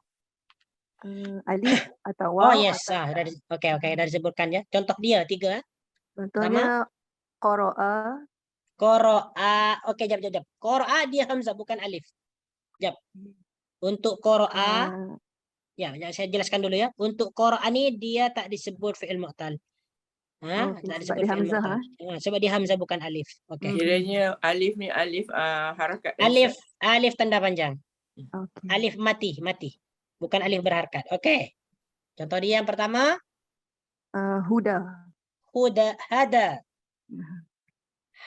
Alif atau Oh waw yes, atau oke, dah disebutkan ya. Contoh dia 3. contohnya qara'a, Qara'a. Oke, jap. Qara'a dia hamzah bukan alif. Jap. Untuk qara'a, ya, saya jelaskan dulu ya. Untuk qara'a ni dia tak disebut fi'il mu'tal. Tak sebab disebut dia fi'il hamzah, mu'tal. Sebab dia hamzah bukan alif. Oke. Kiranya alif ni alif harakat. Alif tanda panjang. Okey. Alif mati. Bukan alif berharakat. Oke. Contoh dia yang pertama, Huda. hada.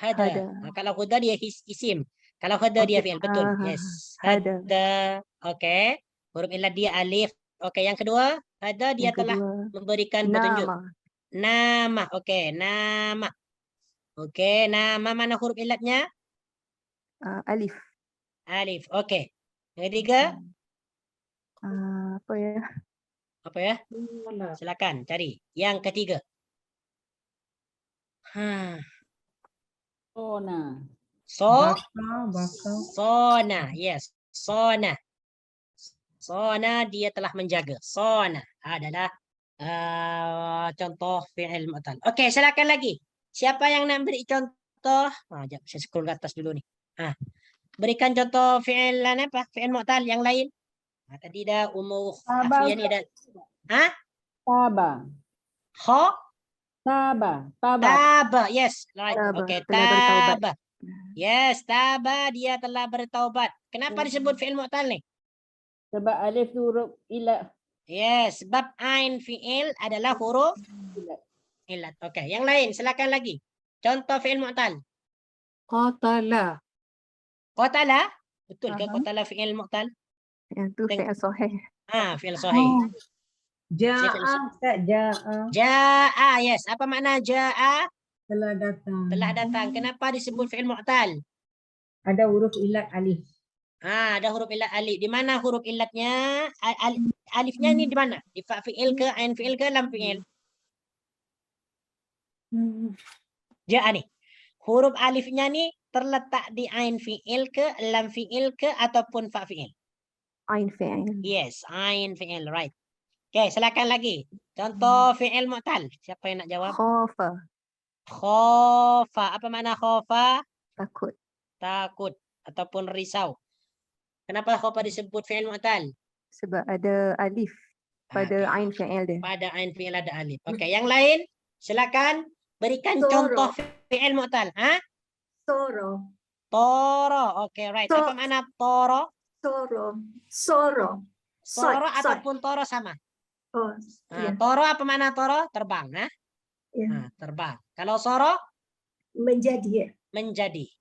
Hada. Kalau huda dia isim. Kalau hada dia fi'il, betul. Yes. Hada. Hada. Oke. Huruf illad dia alif. Oke, yang kedua, hada dia Yang telah kedua, memberikan petunjuk. nama. Nama. Oke, nama. Oke, nama mana huruf illatnya? Alif. Alif. Oke. Yang ketiga, Apa ya? apa ya? Silakan cari. Yang ketiga. Sona. Baka. Sona. Yes. Sona. Sona dia telah menjaga. Sona adalah contoh fi'il mu'tal. Oke, silakan lagi. Siapa yang nak beri contoh? Jap, saya scroll ke atas dulu nih. Berikan contoh fi'il apa? Fi'il mu'tal yang lain. Tadi dah Ummu Akhfiyah ni dah. Taba. Kha? Taba. Yes, right. Taba, Okay, telah bertaubat. taba. Yes, taba dia telah bertaubat. Kenapa disebut fi'il mu'tal ni? Sebab alif tu huruf ilat. Yes, sebab ain fi'il adalah huruf ilat. Okay, yang lain silakan lagi. Contoh fi'il mu'tal. Qatala. Qatala? Betul ke qatala fi'il mu'tal? Yang tu fi'il sahih. Fi'il sahih. Ja'a, Ustaz, ja'a. Ja'a, yes. Apa makna ja'a? Telah datang. Telah datang. Kenapa disebut fi'il mu'tal? Ada huruf ilat alif. Ada huruf illat alif. Di mana huruf illatnya? Alifnya ni di mana? Di fa fi'il ke, ain fi'il ke, lam fi'il? Ja'a ni. Huruf alifnya ni terletak di ain fi'il ke, lam fi'il ke, ataupun fa fi'il? Ain fi'il. Yes, ain fi'il, right. Okay, silakan lagi. Contoh fi'il mu'tal. Siapa yang nak jawab? Khafa. Khafa. Apa makna khafa? Takut. Takut ataupun risau. Kenapa khafa disebut fi'il mu'tal? Sebab ada alif pada ain fi'il dia. Pada ain fi'il ada alif. Okey, yang lain silakan berikan Toro. contoh fi'il mu'tal. Toro. Toro. Okey, right. Apa makna toro? Toro. Soro. Toro ataupun toro sama. Iya. Toro apa makna toro? Terbang, Ya. terbang. Kalau soro? Menjadi. Menjadi.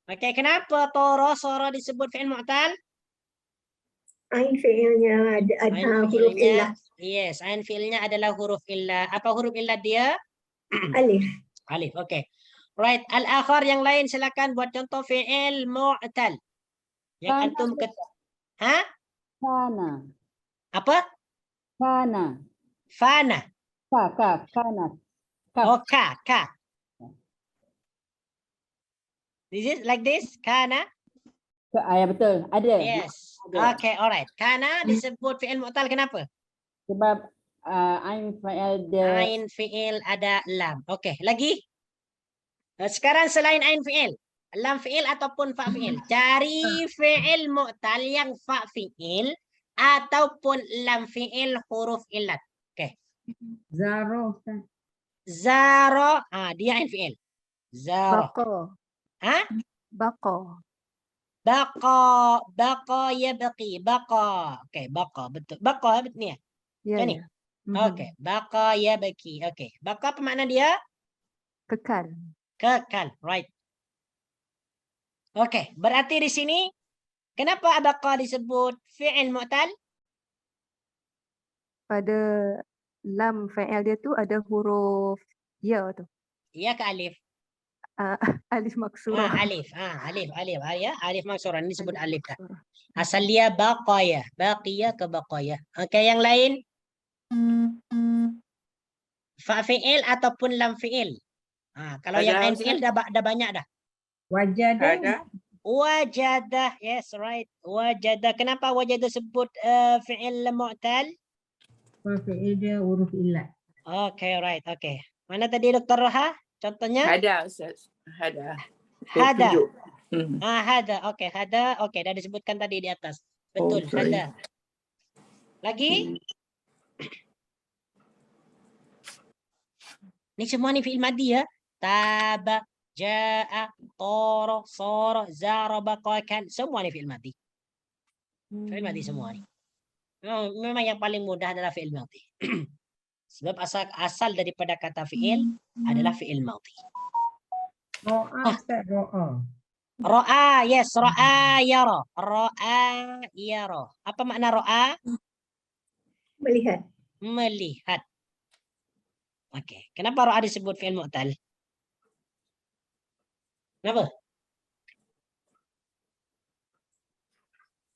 Okey, kenapa toro, soro disebut fi'il mu'tal? Ain fi'ilnya Ain fi'ilnya, yes, ain fi'ilnya adalah huruf illah. Apa huruf illah dia? Alif. Alif, okey. Right, al-akhar yang lain silakan buat contoh fi'il mu'tal. Yang antum Kana. apa? Kana. Fana. Kana. Oh, ka. This is like this, kana? Ya betul. Ada. Yes. Okay, alright. Kana disebut fi'il mu'tal kenapa? Sebab Ain fa'il dia. Ain fi'il ada lam. Okey, lagi. Sekarang selain ain fi'il, lam fi'il ataupun fa fi'il. Cari fi'il mu'tal yang fa fi'il ataupun lam fi'il huruf illat. Okey. Zara Ustaz. Zara, dia ain fi'il. Zara. Baqa. Ha? Baqa. Baqa yabqi. Baqa. Okey, baqa betul. Baqa betul ni. Ya, Macam ni? ya. Okey, baqa yabqi. Okey. Baqa apa makna dia? Kekal. Kekal, right. Okey, berarti di sini kenapa baqa disebut fi'il mu'tal? Pada lam fi'il dia tu ada huruf ya tu. Ya ke alif? Alif maksurah. Alif. Alif ya. Alif maksurah ini disebut alif dah. maksurah. Asal dia baqaya. Baqiya ke baqaya. Okey, yang lain fa fi'il ataupun lam fi'il. Kalau yang Ada, ain Ustaz. fi'il dah banyak dah. Wajadah. Ada. Wajadah, yes, right. Wajadah. Kenapa wajadah sebut fi'il mu'tal? Fi'il dia huruf illat. Okay, right. Okay. Mana tadi Dr. Roha? Contohnya? Ada Ustaz. Ada. Hada. Tunjuk. Hada. Okay, hada. Okay, dah disebutkan tadi di atas. Betul, sorry. hada. Lagi? Ni semua ni fi'il madi ya. Taba, ja'a, tara, sara, zara, baqakan. Semua ni fi'il madi. Fi'il madi semua ni. Memang yang paling mudah adalah fi'il madi. Sebab asal daripada kata fi'il adalah fi'il madi. Ro'a Ustaz, ro'a. Ra'a, yes, ra'a yara. Ra'a yara. Apa makna ra'a? Melihat. Melihat. Okey. Kenapa ra'a disebut fi'il mu'tal? Kenapa?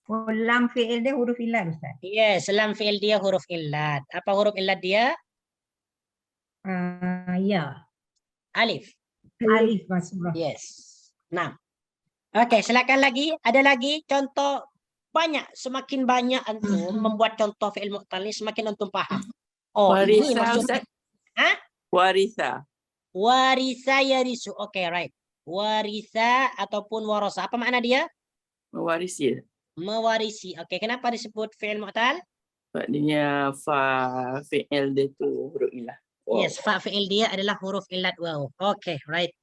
Oh, lam fi'il dia huruf illat Ustaz. Yes, lam fi'il dia huruf illat. Apa huruf illat dia? Ya. Alif. Alif maksurah. Yes. 6. Okey, silakan lagi. Ada lagi contoh banyak. Semakin banyak antum membuat contoh fi'il mu'tal ni semakin antum faham. Oh, ini Warisa maksudnya. Ustaz. Ha? Warisa. Warisa yarisu. Okay, right. Warisa ataupun warasa. Apa makna dia? Mewarisi. Mewarisi. Okay, kenapa disebut fi'il mu'tal? Maknanya fa fi'il dia tu huruf ilah. Wow. Yes, fa fi'il dia adalah huruf illat waw. Okay, right.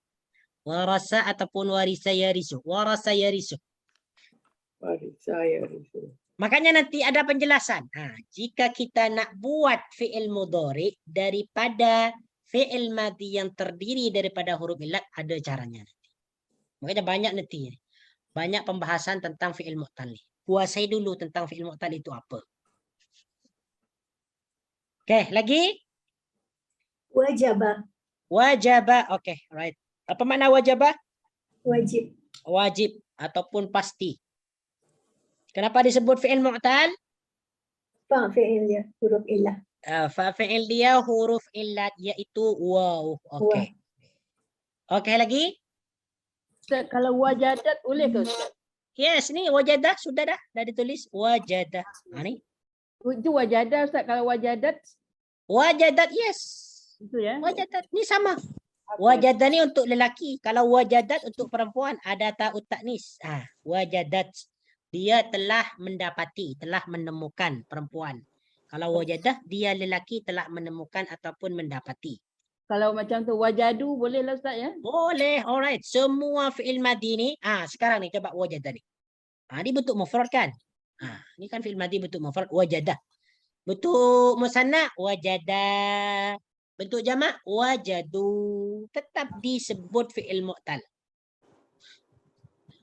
Warasa ataupun warisa yarisu. Warasa yarisu. Warisa yarisu. Makanya nanti ada penjelasan. Jika kita nak buat fi'il mudhari daripada fi'il madhi yang terdiri daripada huruf illat, ada caranya nanti. Makanya banyak nanti. Banyak pembahasan tentang fi'il mu'tal ni. Kuasai dulu tentang fi'il mu'tal itu apa. Okey, lagi? Wajabah. Wajabah. Okey, right. Apa makna wajabah? Wajib. Wajib ataupun pasti. Kenapa disebut fi'il mu'tal? Fa fi'il dia huruf illah. Fa fi'il dia huruf illat iaitu waw. Okey. Okey lagi? Ustaz, kalau wajadat boleh ke Ustaz? Yes, ni wajadah sudah dah ditulis wajadah. Ni. Itu wajadah Ustaz, kalau wajadat Wajadat, yes. itu ya. Wajadat ni sama. Wajadah ni untuk lelaki. Kalau wajadat untuk perempuan ada ta'ut ta'nis. Wajadat dia telah mendapati, telah menemukan perempuan. Kalau wajadah dia lelaki telah menemukan ataupun mendapati. Kalau macam tu wajadu boleh lah Ustaz ya? Boleh, alright. Semua fi'il madhi ni, sekarang ni coba wajadah ni. Ni bentuk mufrad kan? Ni kan fi'il madhi bentuk mufrad, wajadah. Bentuk musanna, wajadah. Bentuk jamak, wajadu. Tetap disebut fi'il mu'tal.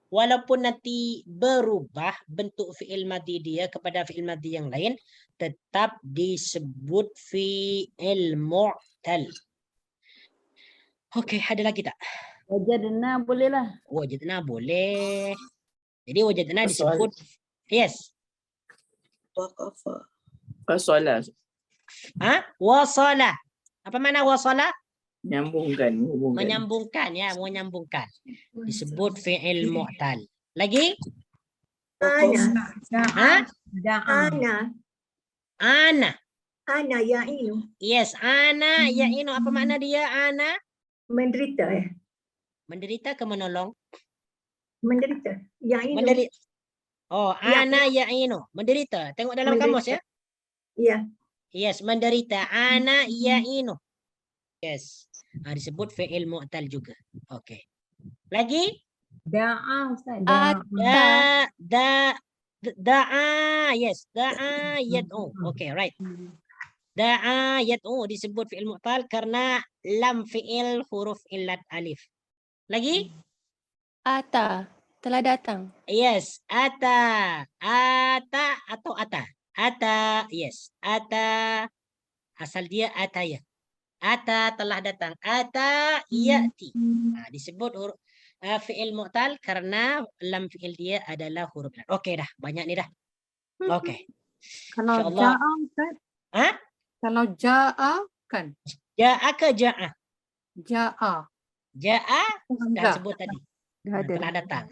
Walaupun nanti berubah bentuk fi'il madhi dia kepada fi'il madhi yang lain, tetap disebut fi'il mu'tal. Okey, ada lagi tak? Wajadna boleh lah. Wajadna boleh. Jadi wajadna disebut. Yes. Waqafa. Wasala. Wasala. Apa makna wasala? Menyambungkan. Menyambungkan ya, menyambungkan. Disebut fi'il mu'tal. Lagi? Ana. Ana. Ana. Ana. Ana ya'inu. Yes, ana ya'inu. Apa makna dia ana? Menderita ya. Menderita ke menolong? Menderita. Ya'inu. Menderita. Oh, Ya, ana ya'inu. Menderita. Tengok dalam kamus ya. Ya. Yes, menderita. Ana ya'inu. Yes. Disebut fi'il mu'tal juga. Okey. Lagi? Da'a Ustaz. Da'a. Da'a. Yes, da'a yad'u. Okay, right. Da'a yad'u disebut fi'il mu'tal karena lam fi'il huruf illat alif. Lagi? Ata, telah datang. Yes, ata. Ata atau ata? Ata, yes. Ata. Asal dia ataya. Ata telah datang. Ata ya'ti. Disebut huruf fi'il mu'tal karena lam fi'il dia adalah huruf illat. Okey dah, banyak ni dah. Okey. Kalau InsyaAllah. ja'a Ustaz, Ha? kalau ja'a kan? Ja'a ke ja'a? Ja'a. Ja'a dah Enggak. sebut tadi. Dah ada. Telah datang.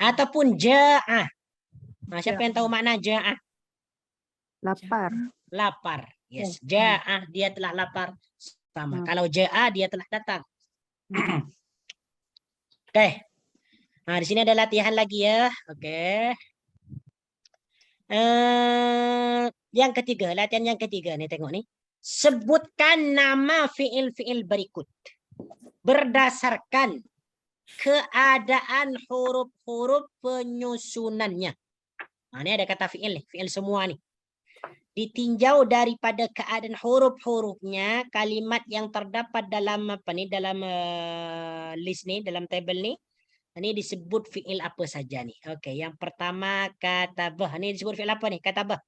Ataupun ja'a. Siapa yang tahu makna ja'a? Lapar. Lapar. Yes, ja'a dia telah lapar. Sama. Kalau ja'a dia telah datang. Okey. Di sini ada latihan lagi ya. Okey. Yang ketiga, latihan yang ketiga ni tengok ni. Sebutkan nama fi'il-fi'il berikut berdasarkan keadaan huruf-huruf penyusunannya. Ini ada kata fi'il nih, fi'il semua nih. Ditinjau daripada keadaan huruf-hurufnya, kalimat yang terdapat dalam apa nih, dalam list nih, dalam tabel nih. Ini disebut fi'il apa saja nih. Okey, yang pertama katabah. Ini disebut fi'il apa nih? Katabah.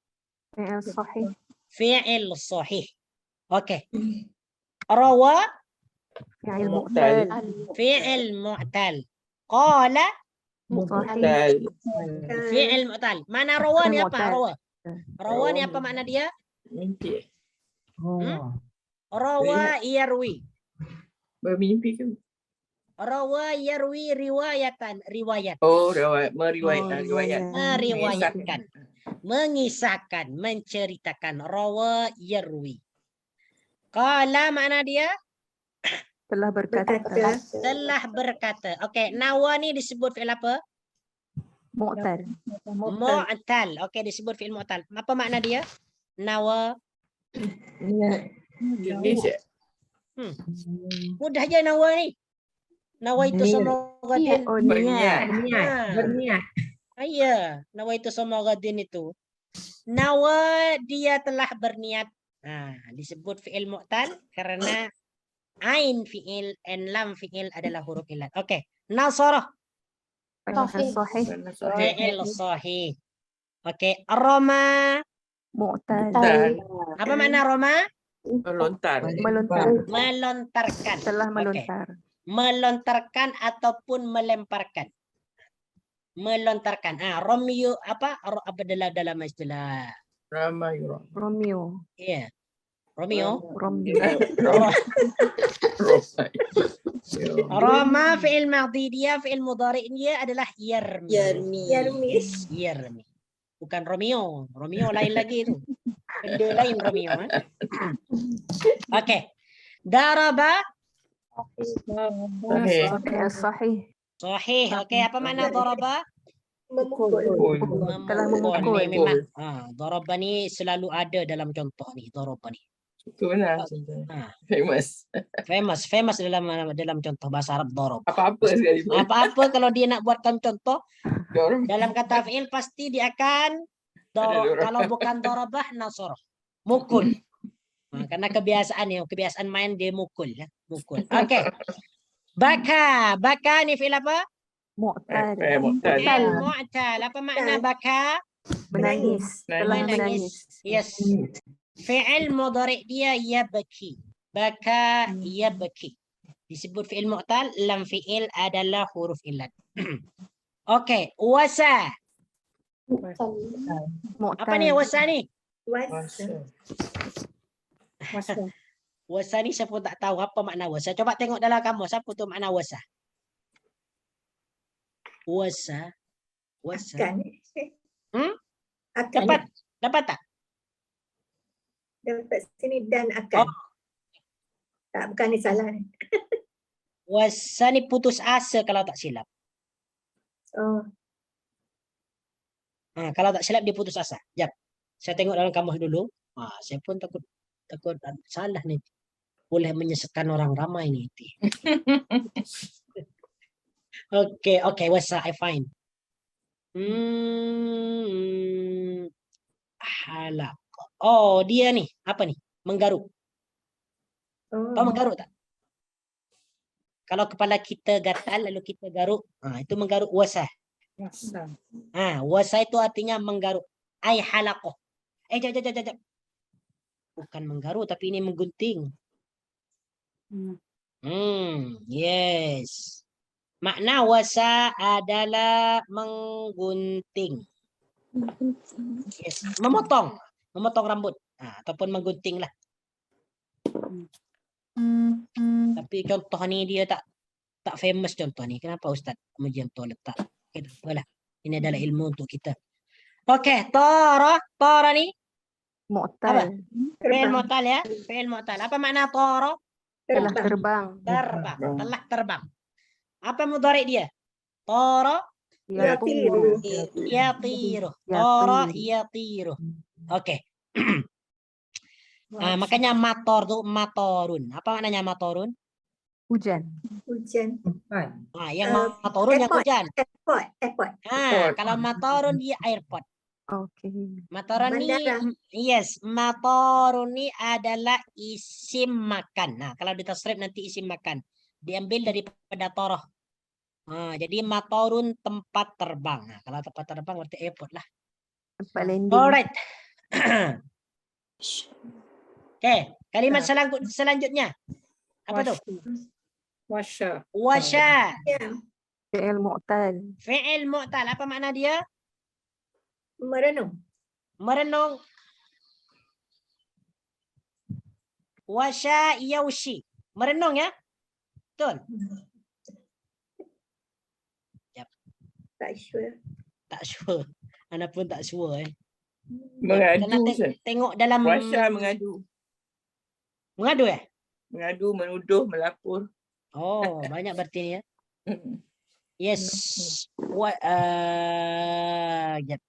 Fi'il sahih. Fi'il sahih. Okey. Rawa. Fi'il mu'tal. Fi'il mu'tal. Qala. Sahih. Fi'il mu'tal. Mana rawa ni apa? Mu'tal. Rawa. Rawa ni apa makna dia? Mimpi. Rawa yarwi. Bermimpi ke? Rawa yarwi riwayatan. Riwayat. Oh, meriwayat. Meriwayatkan. Mengisahkan. Menceritakan. Rawa yarwi. Qala makna dia? Telah berkata. Telah berkata. Okey, nawa ni disebut fi'il apa? Mu'tal. Mu'tal. Okey, disebut fi'il mu'tal. Apa makna dia? Nawa. Indonesia. Mudah je nawa ni. Nawa itu sama gadin. Oh, niat. Berniat. Ya, nawa itu sama gadin itu. Nawa dia telah berniat. Disebut fi'il mu'tal karena ain fi'il and lam fi'il adalah huruf illat. Okey. Nasarah. Fi'il sahih. Fi'il sahih. Okey. Rama. Mu'tal. Apa makna rama? Melontar. Melontar. Melontarkan. Telah Okey. melontar. Melontarkan ataupun melemparkan. Melontarkan. Romeo apa dalam istilah? Romeo. Ya. Romeo. Rama fi'il madhi dia, fi'il mudhari dia adalah yarmi. Yarmi. Bukan Romeo. Romeo lain lagi tu. Benda lain Romeo. Okey. Daraba. Fi'il sahih. Sahih. Okey, apa makna daraba? Memukul. Telah Ni memukul. memang daraba ni selalu ada dalam contoh ni, daraba ni. Itu benar. Famous. Famous dalam contoh bahasa Arab darab. Apa-apa sekali. Apa-apa kalau dia nak buatkan contoh Dorong. dalam kata fi'il pasti dia akan kalau bukan darabah nasarah. Mukul. Karena kebiasaan main dia mukul ya. Mukul. Okey. Baka ni fi'il apa? Mu'tal. Fi'il mu'tal. Apa makna baka? Menangis. Telah menangis. Yes. Fi'il mudhari dia yabki. Baka yabki. Disebut fi'il mu'tal, lam fi'il adalah huruf illat. Okey, wasa. Apa ni wasa ni? Wasa ni siapa tak tahu apa makna wasa? Coba tengok dalam kamus apa tu makna wasa? Wasa. Akan. Dapat tak? Dapat sini dan akan. Oh. Tak, bukan ni salah ni. Wasa ni putus asa kalau tak silap. Oh, Kalau tak silap dia putus asa. Jap. Saya tengok dalam kamus dulu. Saya pun takut salah ni. Boleh menyesatkan orang ramai ni. Okay, wasa I find. Halak. Oh, dia ni. Apa ni? Menggaruk. Tahu oh. menggaruk tak? Kalau kepala kita gatal lalu kita garuk, itu menggaruk wasa. Wasa. Wasa itu artinya menggaruk. Ai halaqah. Jap. Bukan menggaruk tapi ini menggunting. Yes. Makna wasa adalah menggunting. Yes, memotong rambut. Ataupun menggunting lah. Tapi contoh ni dia tak famous contoh ni. Kenapa Ustaz macam tu letak? Okay, tak apalah. Ini adalah ilmu untuk kita. Okey, tara ni Mu'tal. fi'il mu'tal ya. Fi'il mu'tal. Apa makna tara? Telah terbang. Telah terbang. Apa mudhari' dia? Tara Yatiru. yatiru. Tara yatiru. Okey. Makanya mator tu matorun. Apa maknanya matorun? Hujan. Hujan. Yang matorun yang hujan. Airport. Kalau matorun dia airport. Okey. Matorun ni, Bandara. yes, matorun ni adalah isim makan. Kalau ditasrif nanti isim makan. Diambil daripada toroh. Jadi matorun tempat terbang. Kalau tempat terbang berarti airport lah. Tempat landing. Alright. Okay, kalimat selanjutnya. Apa tu? Wasya. Wasya. Ya. Fi'il mu'tal. Fi'il mu'tal. Apa makna dia? Merenung. Merenung. Wasya yaushi. Merenung ya? Betul? Tak sure. Ana pun tak sure. Mengadu. Tengok dalam Wasya mengadu. Mengadu ya? Mengadu, menuduh, melapor. Oh, banyak berarti ni ya. Yes. Jap.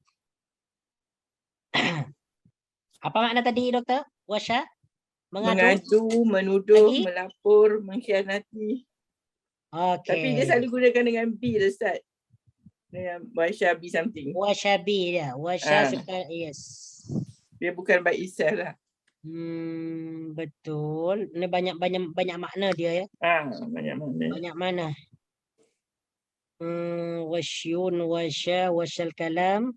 Apa makna tadi doktor? Wasya? Mengadu, menuduh, Lagi? melapor, mengkhianati. Okay. Tapi dia selalu gunakan dengan B lah Ustaz. Dengan wasya be something. Wasya B dia. Wasya suka, yes. Dia bukan by itself lah. Betul. Ini banyak makna dia ya. Banyak makna. Banyak mana? Wasyun, wasya, wasyal kalam.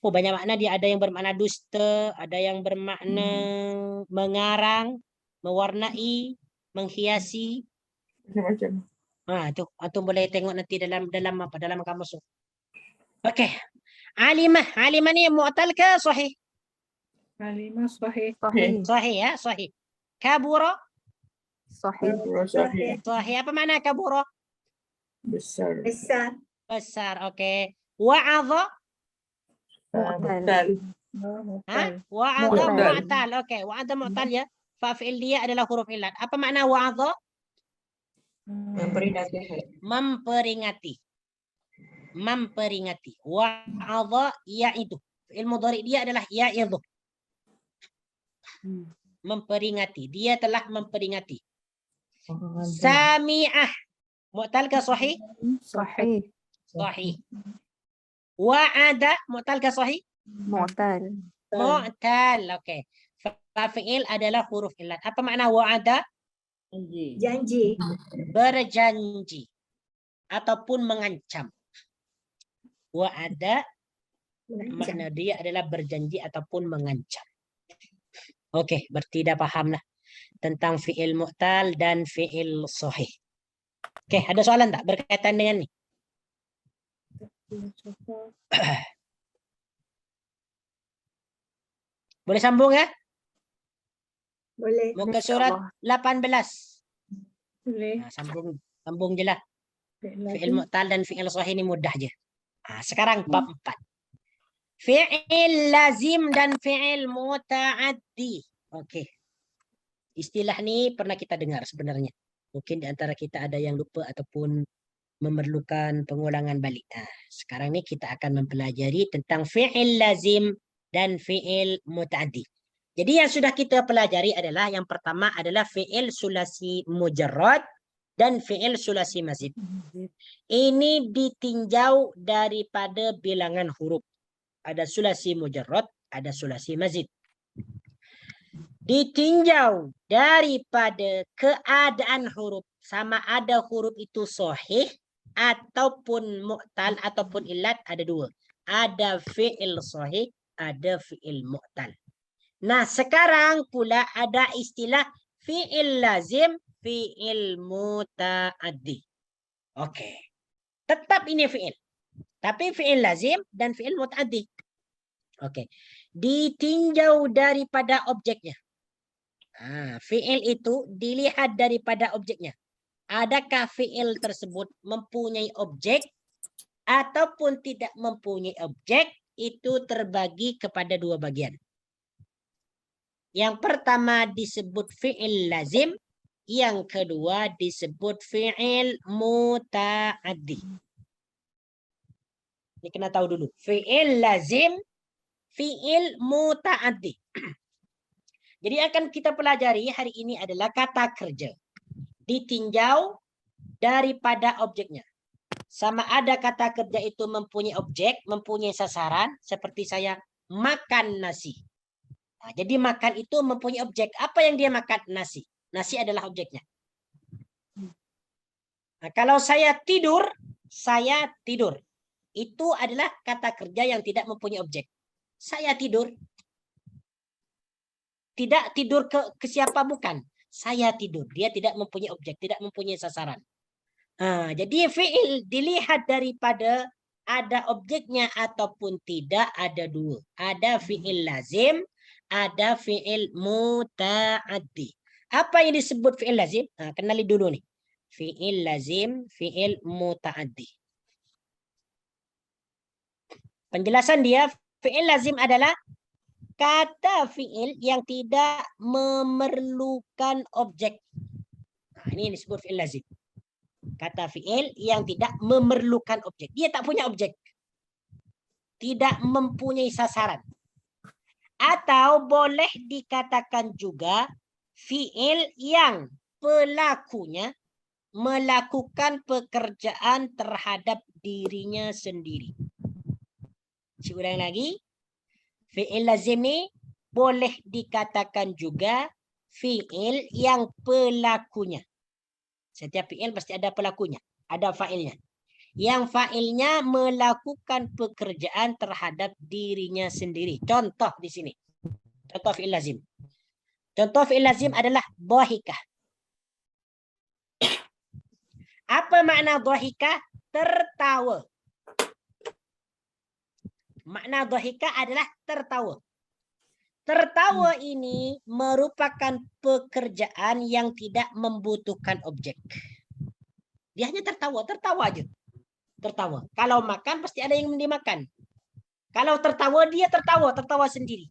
Oh, banyak makna dia. Ada yang bermakna dusta, ada yang bermakna mengarang, mewarnai, menghiasi. Macam-macam. Tu antum boleh tengok nanti dalam kamus. Okey. Alimah ni mu'tal ke sahih? Alimah sahih. Sahih ya, sahih. Kabura? Sahih. Sahih. Apa makna kabura? Besar. Besar, okey. Wa'adha? Mu'tal. Wa'adha mu'tal. Okey, wa'adha mu'tal ya. Fa'il dia adalah huruf illat. Apa makna wa'adha? Memperingati. Wa'adha ya'idu. Fi'il mudhari' dia adalah ya'idu. Memperingati. Dia telah memperingati. Sami'ah. Mu'tal ke sahih? Sahih. Sahih. Wa'ada. Mu'tal ke sahih? Mu'tal. Mu'tal. Okey. Fa'il adalah huruf illat. Apa makna wa'ada? Janji. Berjanji. Ataupun mengancam. Wa'ada. Makna dia adalah berjanji ataupun mengancam. Okey, berarti dah faham lah tentang fi'il mu'tal dan fi'il sahih. Okey, ada soalan tak berkaitan dengan ni? Boleh sambung ya? Boleh. Muka surat 18. Boleh. Sambung je lah. Fi'il mu'tal dan fi'il sahih ni mudah je. Sekarang bab 4. Fi'il lazim dan fi'il muta'addi. Oke. Istilah ini pernah kita dengar sebenarnya. Mungkin di antara kita ada yang lupa ataupun memerlukan pengulangan balik. Sekarang ini kita akan mempelajari tentang fi'il lazim dan fi'il muta'addi. Jadi yang sudah kita pelajari adalah yang pertama adalah fi'il sulasi mujarrad dan fi'il sulasi mazid. Ini ditinjau daripada bilangan huruf. Ada sulasi mujarrad, ada sulasi mazid. Ditinjau daripada keadaan huruf, sama ada huruf itu sahih ataupun mu'tal ataupun illat, ada dua. Ada fi'il sahih, ada fi'il mu'tal. Nah, sekarang pula ada istilah fi'il lazim, fi'il muta'addi. Oke. Tetap ini fi'il. Tapi fi'il lazim dan fi'il muta'addi. Oke. Ditinjau daripada objeknya. Fi'il itu dilihat daripada objeknya. Adakah fi'il tersebut mempunyai objek ataupun tidak mempunyai objek, itu terbagi kepada dua bagian. Yang pertama disebut fi'il lazim, yang kedua disebut fi'il muta'addi. Ini kena tahu dulu. Fi'il lazim, fi'il muta'addi. Jadi akan kita pelajari hari ini adalah kata kerja. Ditinjau daripada objeknya. Sama ada kata kerja itu mempunyai objek, mempunyai sasaran, seperti saya makan nasi. Jadi makan itu mempunyai objek. Apa yang dia makan? Nasi. Nasi adalah objeknya. Kalau saya tidur, itu adalah kata kerja yang tidak mempunyai objek. Saya tidur. Tidak tidur ke siapa, bukan. Saya tidur. Dia tidak mempunyai objek, tidak mempunyai sasaran. Jadi fi'il dilihat daripada ada objeknya ataupun tidak, ada dua. Ada fi'il lazim, ada fi'il muta'addi. Apa yang disebut fi'il lazim? Kenali dulu nih. Fi'il lazim, fi'il muta'addi. Penjelasan dia, fi'il lazim adalah kata fi'il yang tidak memerlukan objek. Ini disebut fi'il lazim. Kata fi'il yang tidak memerlukan objek. Dia tak punya objek. Tidak mempunyai sasaran. Atau boleh dikatakan juga fi'il yang pelakunya melakukan pekerjaan terhadap dirinya sendiri. Saya ulang lagi. Fi'il lazim ni boleh dikatakan juga fi'il yang pelakunya. Setiap fi'il pasti ada pelakunya, ada fa'ilnya. Yang fa'ilnya melakukan pekerjaan terhadap dirinya sendiri. Contoh di sini. Contoh fi'il lazim. Contoh fi'il lazim adalah dhahikah. Apa makna dhahikah? Tertawa. Makna dhahika adalah tertawa. Tertawa ini merupakan pekerjaan yang tidak membutuhkan objek. Dia hanya tertawa aja. Tertawa. Kalau makan pasti ada yang dimakan. Kalau tertawa dia tertawa sendiri.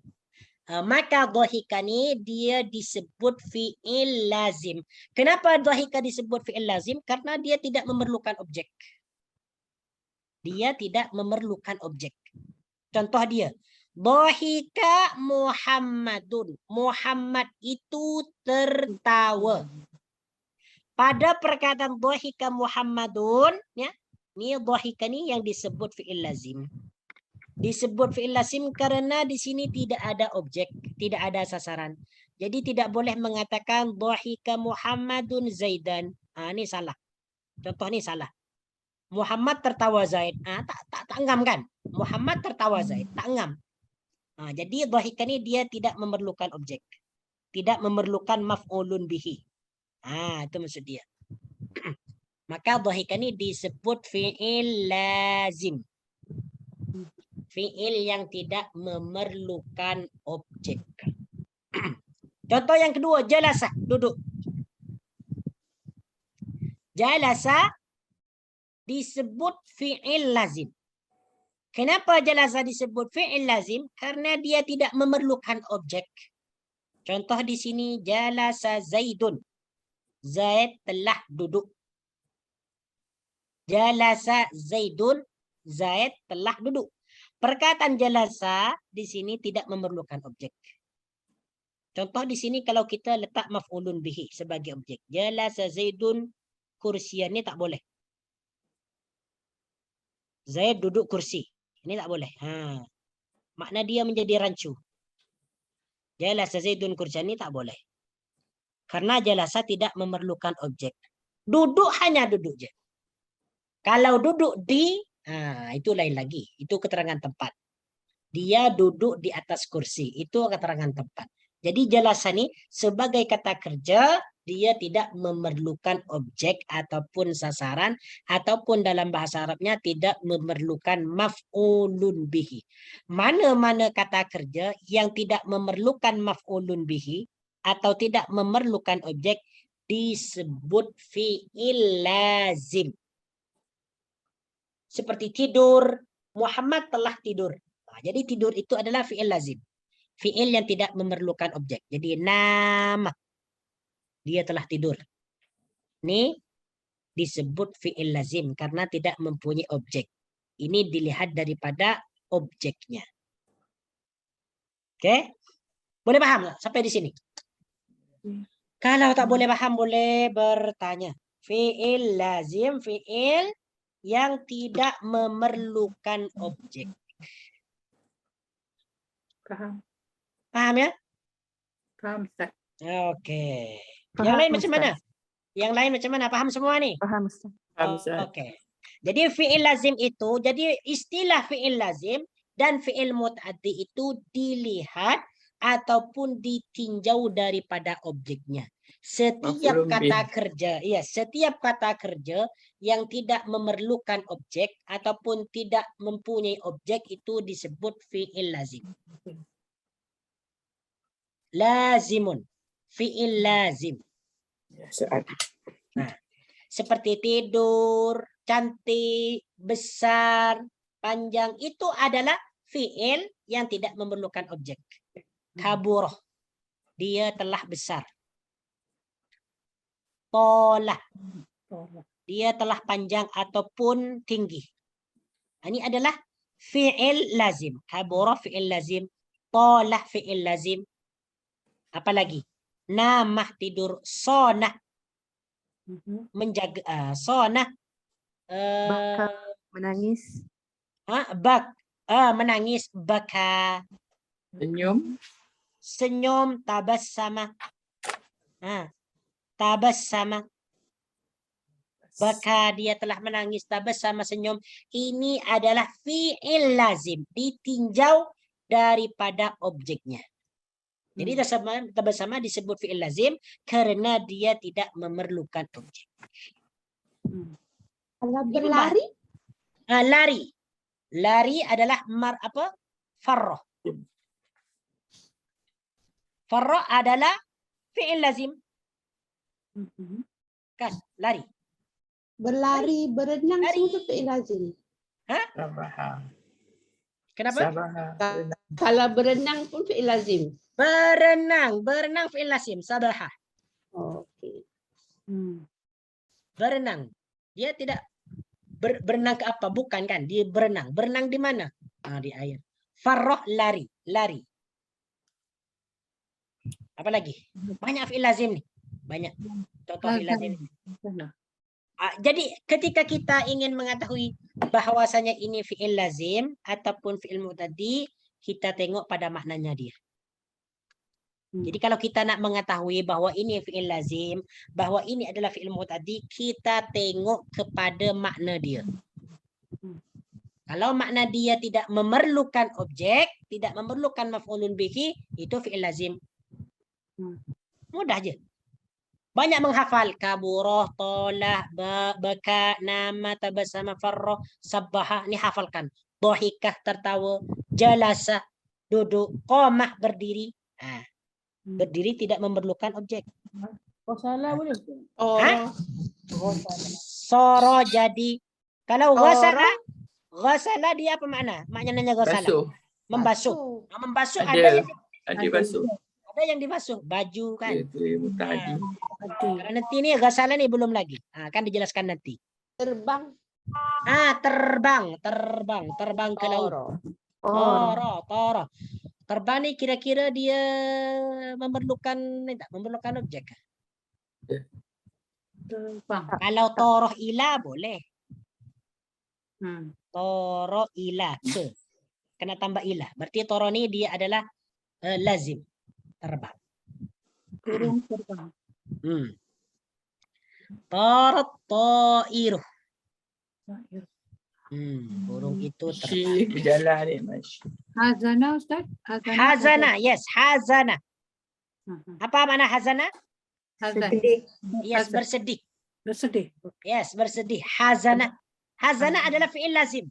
Maka dhahika ini dia disebut fi'il lazim. Kenapa dhahika disebut fi'il lazim? Karena dia tidak memerlukan objek. Dia tidak memerlukan objek. Contoh dia, dhahika Muhammadun. Muhammad itu tertawa. Pada perkataan dhahika Muhammadun, ya, ini dhahika ini yang disebut fi'il lazim. Disebut fi'il lazim karena di sini tidak ada objek, tidak ada sasaran. Jadi tidak boleh mengatakan dhahika Muhammadun Zaidan. Ini salah. Contoh ini salah. Muhammad tertawa Zaid. Tak ngam kan? Muhammad tertawa Zaid. Tak ngam. Jadi dhahika ini dia tidak memerlukan objek. Tidak memerlukan maf'ulun bihi. Itu maksud dia. Maka dhahika ini disebut fi'il lazim. Fi'il yang tidak memerlukan objek. Contoh yang kedua, jalasa, duduk. Jalasa disebut fi'il lazim. Kenapa jalasa disebut fi'il lazim? Karena dia tidak memerlukan objek. Contoh di sini jalasa Zaidun. Zaid telah duduk. Jalasa Zaidun. Zaid telah duduk. Perkataan jalasa di sini tidak memerlukan objek. Contoh di sini kalau kita letak maf'ulun bihi sebagai objek. Jalasa Zaidun kursiyan, ini tak boleh. Zaid duduk kursi. Ini tak boleh. Makna dia menjadi rancu. Jalasa Zaidun kursiyan, ini tak boleh. Karena jalasa tidak memerlukan objek. Duduk hanya duduk je. Kalau duduk di, itu lain lagi. Itu keterangan tempat. Dia duduk di atas kursi. Itu keterangan tempat. Jadi jalasa ini sebagai kata kerja, dia tidak memerlukan objek ataupun sasaran, ataupun dalam bahasa Arabnya tidak memerlukan maf'ulun bihi. Mana-mana kata kerja yang tidak memerlukan maf'ulun bihi atau tidak memerlukan objek disebut fi'il lazim. Seperti tidur, Muhammad telah tidur. Jadi tidur itu adalah fi'il lazim. Fi'il yang tidak memerlukan objek. Jadi nama. Dia telah tidur. Ini disebut fi'il lazim karena tidak mempunyai objek. Ini dilihat daripada objeknya. Oke? Boleh paham sampai di sini? Kalau tak boleh paham, boleh bertanya. Fi'il lazim, fi'il yang tidak memerlukan objek. Paham. Paham ya? Paham, Ustaz. Oke. Paham, Yang lain macam Ustaz. mana? Yang lain macam mana? Paham semua nih? Paham, Ustaz. Oke. Jadi fi'il lazim itu, jadi istilah fi'il lazim dan fi'il muta'addi itu dilihat ataupun ditinjau daripada objeknya. Setiap Maf'ulun kata bih. kerja, ya, setiap kata kerja yang tidak memerlukan objek ataupun tidak mempunyai objek itu disebut fi'il lazim. Lazimun, fi'il lazim. Nah, seperti tidur, cantik, besar, panjang, itu adalah fi'il yang tidak memerlukan objek. Kaburoh, dia telah besar. Tolah, dia telah panjang ataupun tinggi. Ini adalah fi'il lazim. Kaburoh fi'il lazim. Tolah fi'il lazim. Apalagi? Namah tidur, sonah. Menjaga, sonah. Baka, menangis. Menangis, baka. Senyum. Senyum, tabassama. Tabassama. Baka, dia telah menangis, tabassama, senyum. Ini adalah fi'il lazim. Ditinjau daripada objeknya. Jadi tabassama disebut fi'il lazim karena dia tidak memerlukan objek. Kalau berlari? Lari. Lari adalah farroh. Farroh adalah fi'il lazim. Kan, lari. Berlari, berenang, Lari. semua itu fi'il lazim. Sabaha. Kenapa? Sabaha. Kalau berenang pun fi'il lazim. Berenang fi'il lazim, sabaha. Okey. Berenang. Dia tidak berenang ke apa? Bukan kan? Dia berenang. Berenang di mana? Di air. Farroh, lari. Lari. Apa lagi? Banyak fi'il lazim nih. Banyak. Contoh fi'il lazim. Jadi ketika kita ingin mengetahui bahwasanya ini fi'il lazim ataupun fi'il muta'addi, kita tengok pada maknanya dia. Jadi kalau kita nak mengetahui bahwa ini fi'il lazim, bahwa ini adalah fi'il muta'addi, kita tengok kepada makna dia. Kalau makna dia tidak memerlukan objek, tidak memerlukan maf'ulun bihi, itu fi'il lazim. Mudah aja. Banyak menghafal kaburoh, tolah, baka, nama, tabassama, farroh, sabbaha. Ini hafalkan. Dohikah, tertawa, jalasa, duduk, qamah, berdiri. Berdiri tidak memerlukan objek. Oh salah boleh? Soro jadi. Kalau ghasala dia apa makna? Maknanya ghasala. Basuh. Membasuh. Membasuh Ada ada basuh. Ada yang dimasuk baju kan. Itu tadi. Karena nanti ini ghasalah nih belum lagi. Kan dijelaskan nanti. Terbang. Terbang ke laut. Toro. Terbang nih kira-kira dia memerlukan objek. Terbang. Kalau toroh ila boleh. Hmm. Toro ila ke. Kena tambah ilah. Berarti toro ini dia adalah lazim. Terbang. Burung terbang. Tarat ta'iruh. Burung itu terbang. Berjalan ni Mas. Hazana Ustaz? Hazana. Yes, hazana. Apa makna hazana? Hazan. Yes, bersedih. Bersedih. Yes, bersedih. Hazana. Hazana adalah fi'il lazim.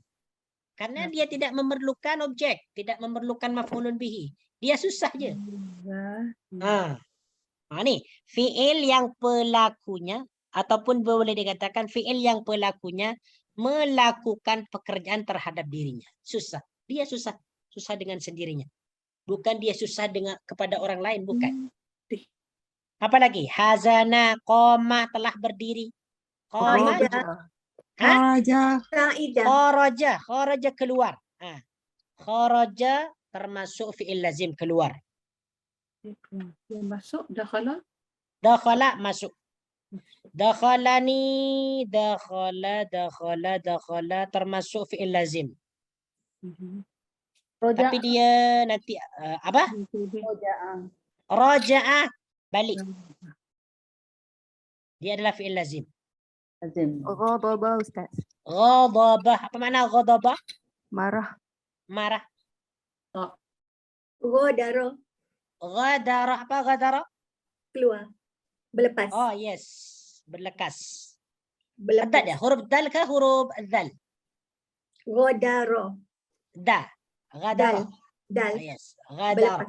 Karena dia tidak memerlukan objek, tidak memerlukan maf'ulun bihi. Dia susah je. Nih, fi'il yang pelakunya ataupun boleh dikatakan fi'il yang pelakunya melakukan pekerjaan terhadap dirinya. Susah. Dia susah. Susah dengan sendirinya. Bukan dia susah dengan kepada orang lain, bukan. Apalagi hazana, qoma, telah berdiri. Qoma. Kharaja keluar. Kharaja termasuk fi'il lazim keluar. Dia masuk dakhala. Dakhala masuk. Dakhalani, dakhala termasuk fi'il lazim. Tapi dia nanti apa? Raja'a balik. Dia adalah fi'il lazim. Ghadaba Ustaz. Ghadabah. Apa makna ghadabah? Marah. Marah. Ghadara. Ghadara. Apa ghadara? Keluar. Berlepas. Oh yes. Berlekas. Berlepas. Ada dia. Huruf dal ke huruf dal? Ghadara. Da. Ghadara. Dal. Oh, yes. Ghadara.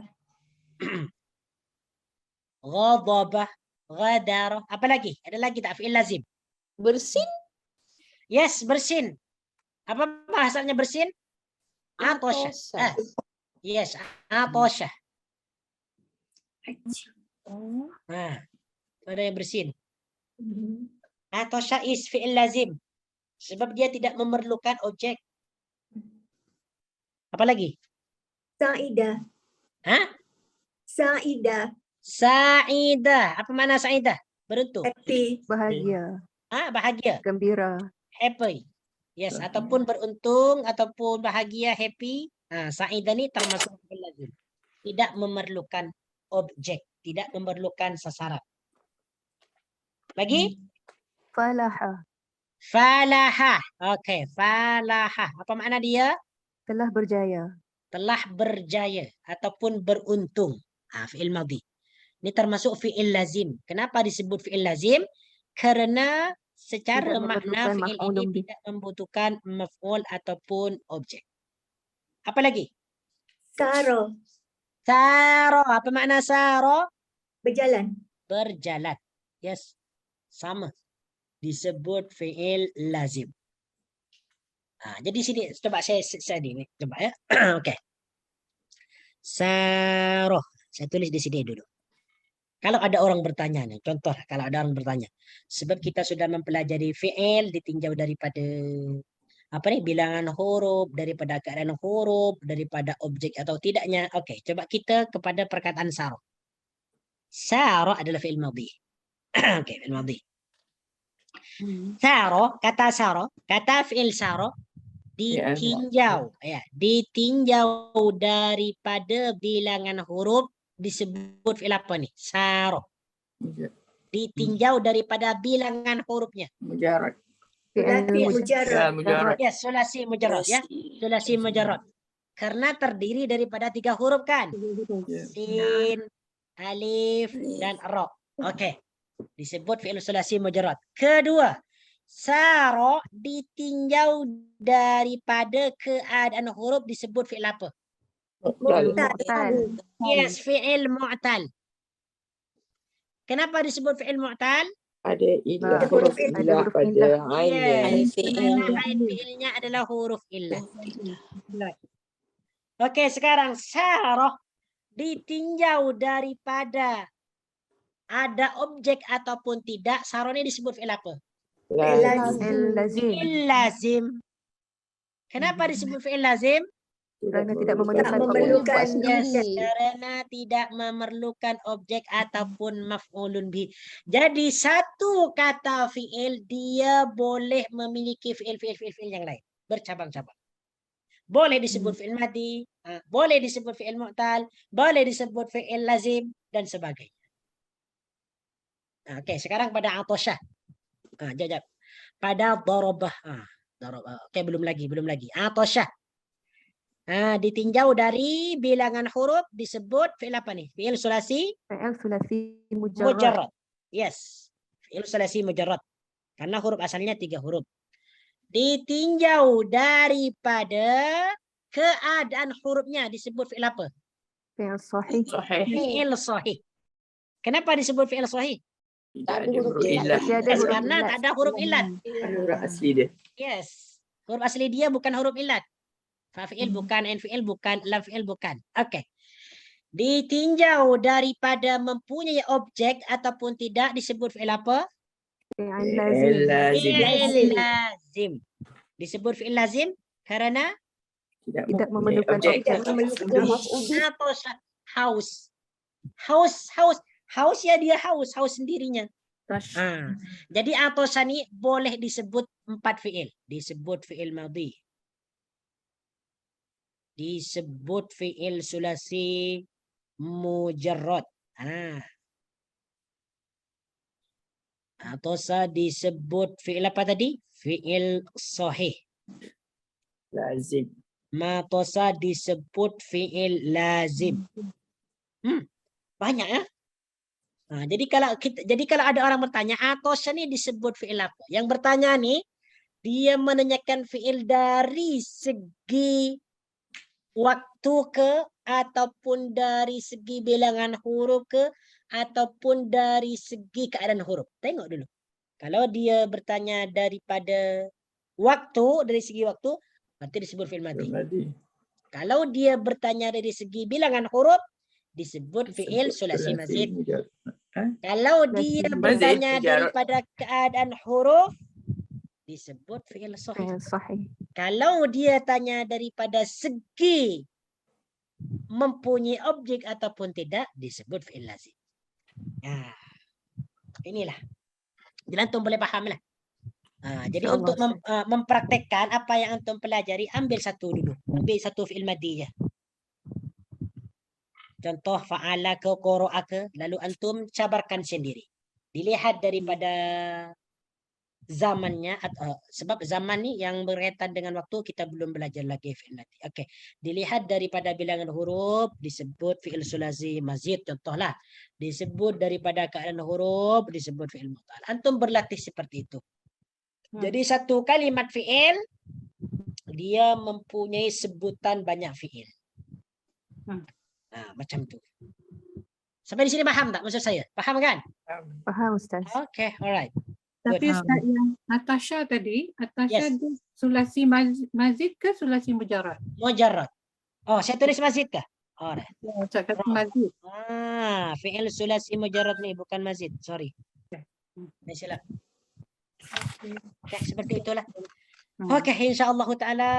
Ghadabah. Ghadara. Apa lagi? Ada lagi tak fi'il lazim? Bersin. Yes, bersin. Apa bahasanya bersin? Atosha. Yes, atosha. Ada yang bersin. Atosha is fi'il lazim. Sebab dia tidak memerlukan objek. Apa lagi? Sa'idah. Sa'idah. Sa'idah. Apa makna sa'idah? Beruntung. Happy. Bahagia. Bahagia. Gembira. Happy. Yes, ataupun beruntung ataupun bahagia, happy. Sa'idah ni termasuk fi'il lazim. Tidak memerlukan objek, tidak memerlukan sasaran. Lagi? Falaha. Falaha. Okey, falaha. Apa makna dia? Telah berjaya. Telah berjaya ataupun beruntung. Fi'il madhi. Ini termasuk fi'il lazim. Kenapa disebut fi'il lazim? Karena secara makna fi'il ini tidak membutuhkan maf'ul ataupun objek. Apa lagi? Saro. Saro. Apa makna saro? Berjalan. Berjalan. Yes. Sama. Disebut fi'il lazim. Jadi sini coba saya ini. Coba ya. Okey. Saro. Saya tulis di sini dulu. Kalau ada orang bertanya nih, contoh kalau ada orang bertanya, sebab kita sudah mempelajari fi'il ditinjau daripada bilangan huruf, daripada keadaan huruf, daripada objek atau tidaknya. Okey, coba kita kepada perkataan saro. Saro adalah fi'il madhi. Okey, fi'il madhi. Saro, kata fi'il saro ditinjau, ditinjau daripada bilangan huruf. Disebut fi'il apa nih? Saro. Ditinjau daripada bilangan hurufnya. Mujarrad. Mujarrad. Ya, sulasi mujarrad ya. Sulasi mujarrad. Karena terdiri daripada 3 huruf kan? Sin, alif, dan ra. Okey. Disebut fi'il sulasi mujarrad. Kedua, saro ditinjau daripada keadaan huruf disebut fi'il apa? Mu'tal. Yes, fi'il mu'tal. Kenapa disebut fi'il mu'tal? Ada ilah, huruf ilah pada ain. Ain fi'ilnya adalah huruf illah. Okey, sekarang sarah ditinjau daripada ada objek ataupun tidak, saroni disebut fi'il apa? Fi'il lazim. Fi'il lazim. Kenapa disebut fi'il lazim? Kerana tidak Tak memerlukan memerlukan Yes, objek. karena tidak memerlukan objek ataupun maf'ulun bih. Jadi satu kata fi'il dia boleh memiliki fi'il yang lain, bercabang-cabang. Boleh disebut fi'il madi, boleh disebut fi'il mu'tal, boleh disebut fi'il lazim dan sebagainya. Okey, sekarang pada atosha. Jap. Pada darabah. Okey, belum lagi. Atosha. Ditinjau dari bilangan huruf disebut fi'il apa nih? Fi'il sulasi Fi'il sulasi mujarrad. mujarrad. Yes. Fi'il sulasi mujarrad. Karena huruf asalnya 3 huruf. Ditinjau daripada keadaan hurufnya disebut fi'il apa? Fi'il sahih. Fi'il sahih. Kenapa disebut fi'il sahih? Tak ada huruf ilah. Tiada huruf Karena ilat. tak ada huruf ilat. Huruf asli dia. Yes. Huruf asli dia bukan huruf ilat. Fa'il bukan, fi'il bukan, lam fi'il bukan. Okey. Ditinjau daripada mempunyai objek ataupun tidak disebut fi'il apa? Fi'il lazim. Fi'il lazim. Disebut fi'il lazim kerana Tidak memerlukan objek. atau haus. Haus ya dia haus sendirinya. Jadi atosa ni boleh disebut 4 fi'il. Disebut fi'il madhi. Disebut fi'il sulasi mujarrad. Atosa disebut fi'il apa tadi? Fi'il sahih. Lazim. Matosa disebut fi'il lazim. Banyak ya. Jadi kalau ada orang bertanya, atosa ni disebut fi'il apa? Yang bertanya ni dia menanyakan fi'il dari segi waktu ke, ataupun dari segi bilangan huruf ke, ataupun dari segi keadaan huruf. Tengok dulu. Kalau dia bertanya daripada waktu, dari segi waktu, berarti disebut fi'il madhi. Kalau dia bertanya dari segi bilangan huruf, disebut fi'il sulasi mazid. Kalau dia bertanya daripada keadaan huruf, disebut fi'il sahih. Kalau dia tanya daripada segi mempunyai objek ataupun tidak, disebut fi'il lazim. Inilah. Jadi antum boleh faham lah. Jadi untuk mempraktekkan apa yang antum pelajari, ambil satu dulu. Ambil satu fi'il madhi je. Contoh fa'ala ke, qara'a ke, lalu antum cabarkan sendiri. Dilihat daripada zamannya, sebab zaman ni yang berkaitan dengan waktu kita belum belajar lagi fi'il madhi. Okey, dilihat daripada bilangan huruf disebut fi'il sulasi mazid, contohlah. Disebut daripada keadaan huruf disebut fi'il mu'tal. Antum berlatih seperti itu. Jadi satu kalimat fi'il dia mempunyai sebutan banyak fi'il. Macam tu. Sampai di sini paham tak maksud saya? Paham kan? Faham Ustaz. Okay, alright. Tapi Ustaz yang Natasha tadi, Natasha dia sulasi mazid ke sulasi mujarrad? Mujarrad. Oh, saya tulis mazid kah? Alright. Ustaz kata mazid. Fi'il sulasi mujarrad ni bukan mazid. Sorry. Silap. Okay, seperti itulah. Okey, insya-Allah taala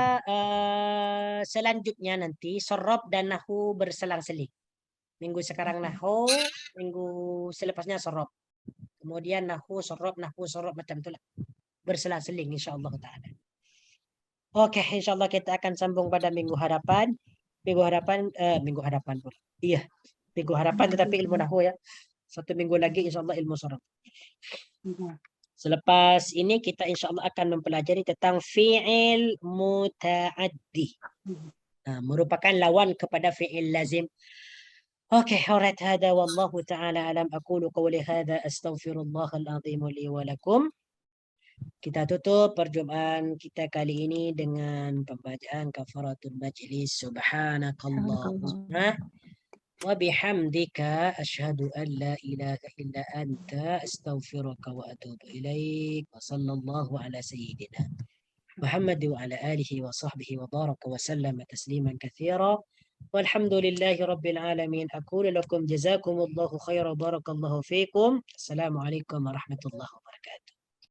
selanjutnya nanti sorob dan nahu berselang-seling. Minggu sekarang nahu, minggu selepasnya sorob. Kemudian nahu sorob macam itulah. Berselang-seling insya-Allah taala. Okey, insya-Allah kita akan sambung pada minggu hadapan. Minggu hadapan pula. Iya, minggu hadapan tetapi ilmu nahu ya. Satu minggu lagi insya-Allah ilmu sorob. Selepas ini kita insya-Allah akan mempelajari tentang fi'il muta'addi. Merupakan lawan kepada fi'il lazim. Okay, alright. Hada wallahu ta'ala alam. Aqulu qawli hada astaghfirullahal azim li wa lakum. Kita tutup perjumpaan kita kali ini dengan pembacaan kafaratul majlis. Subhanakallahumma وبحمدك أشهد أن لا إله إلا أنت أستغفرك وأتوب إليك وصلى الله على سيدنا محمد وعلى آله وصحبه وبارك وسلم تسليما كثيرا Walhamdulillahi rabbil alamin. Aqulu lakum jazakumullahu khairan barakallahu fikum. Assalamualaikum warahmatullahi wabarakatuh.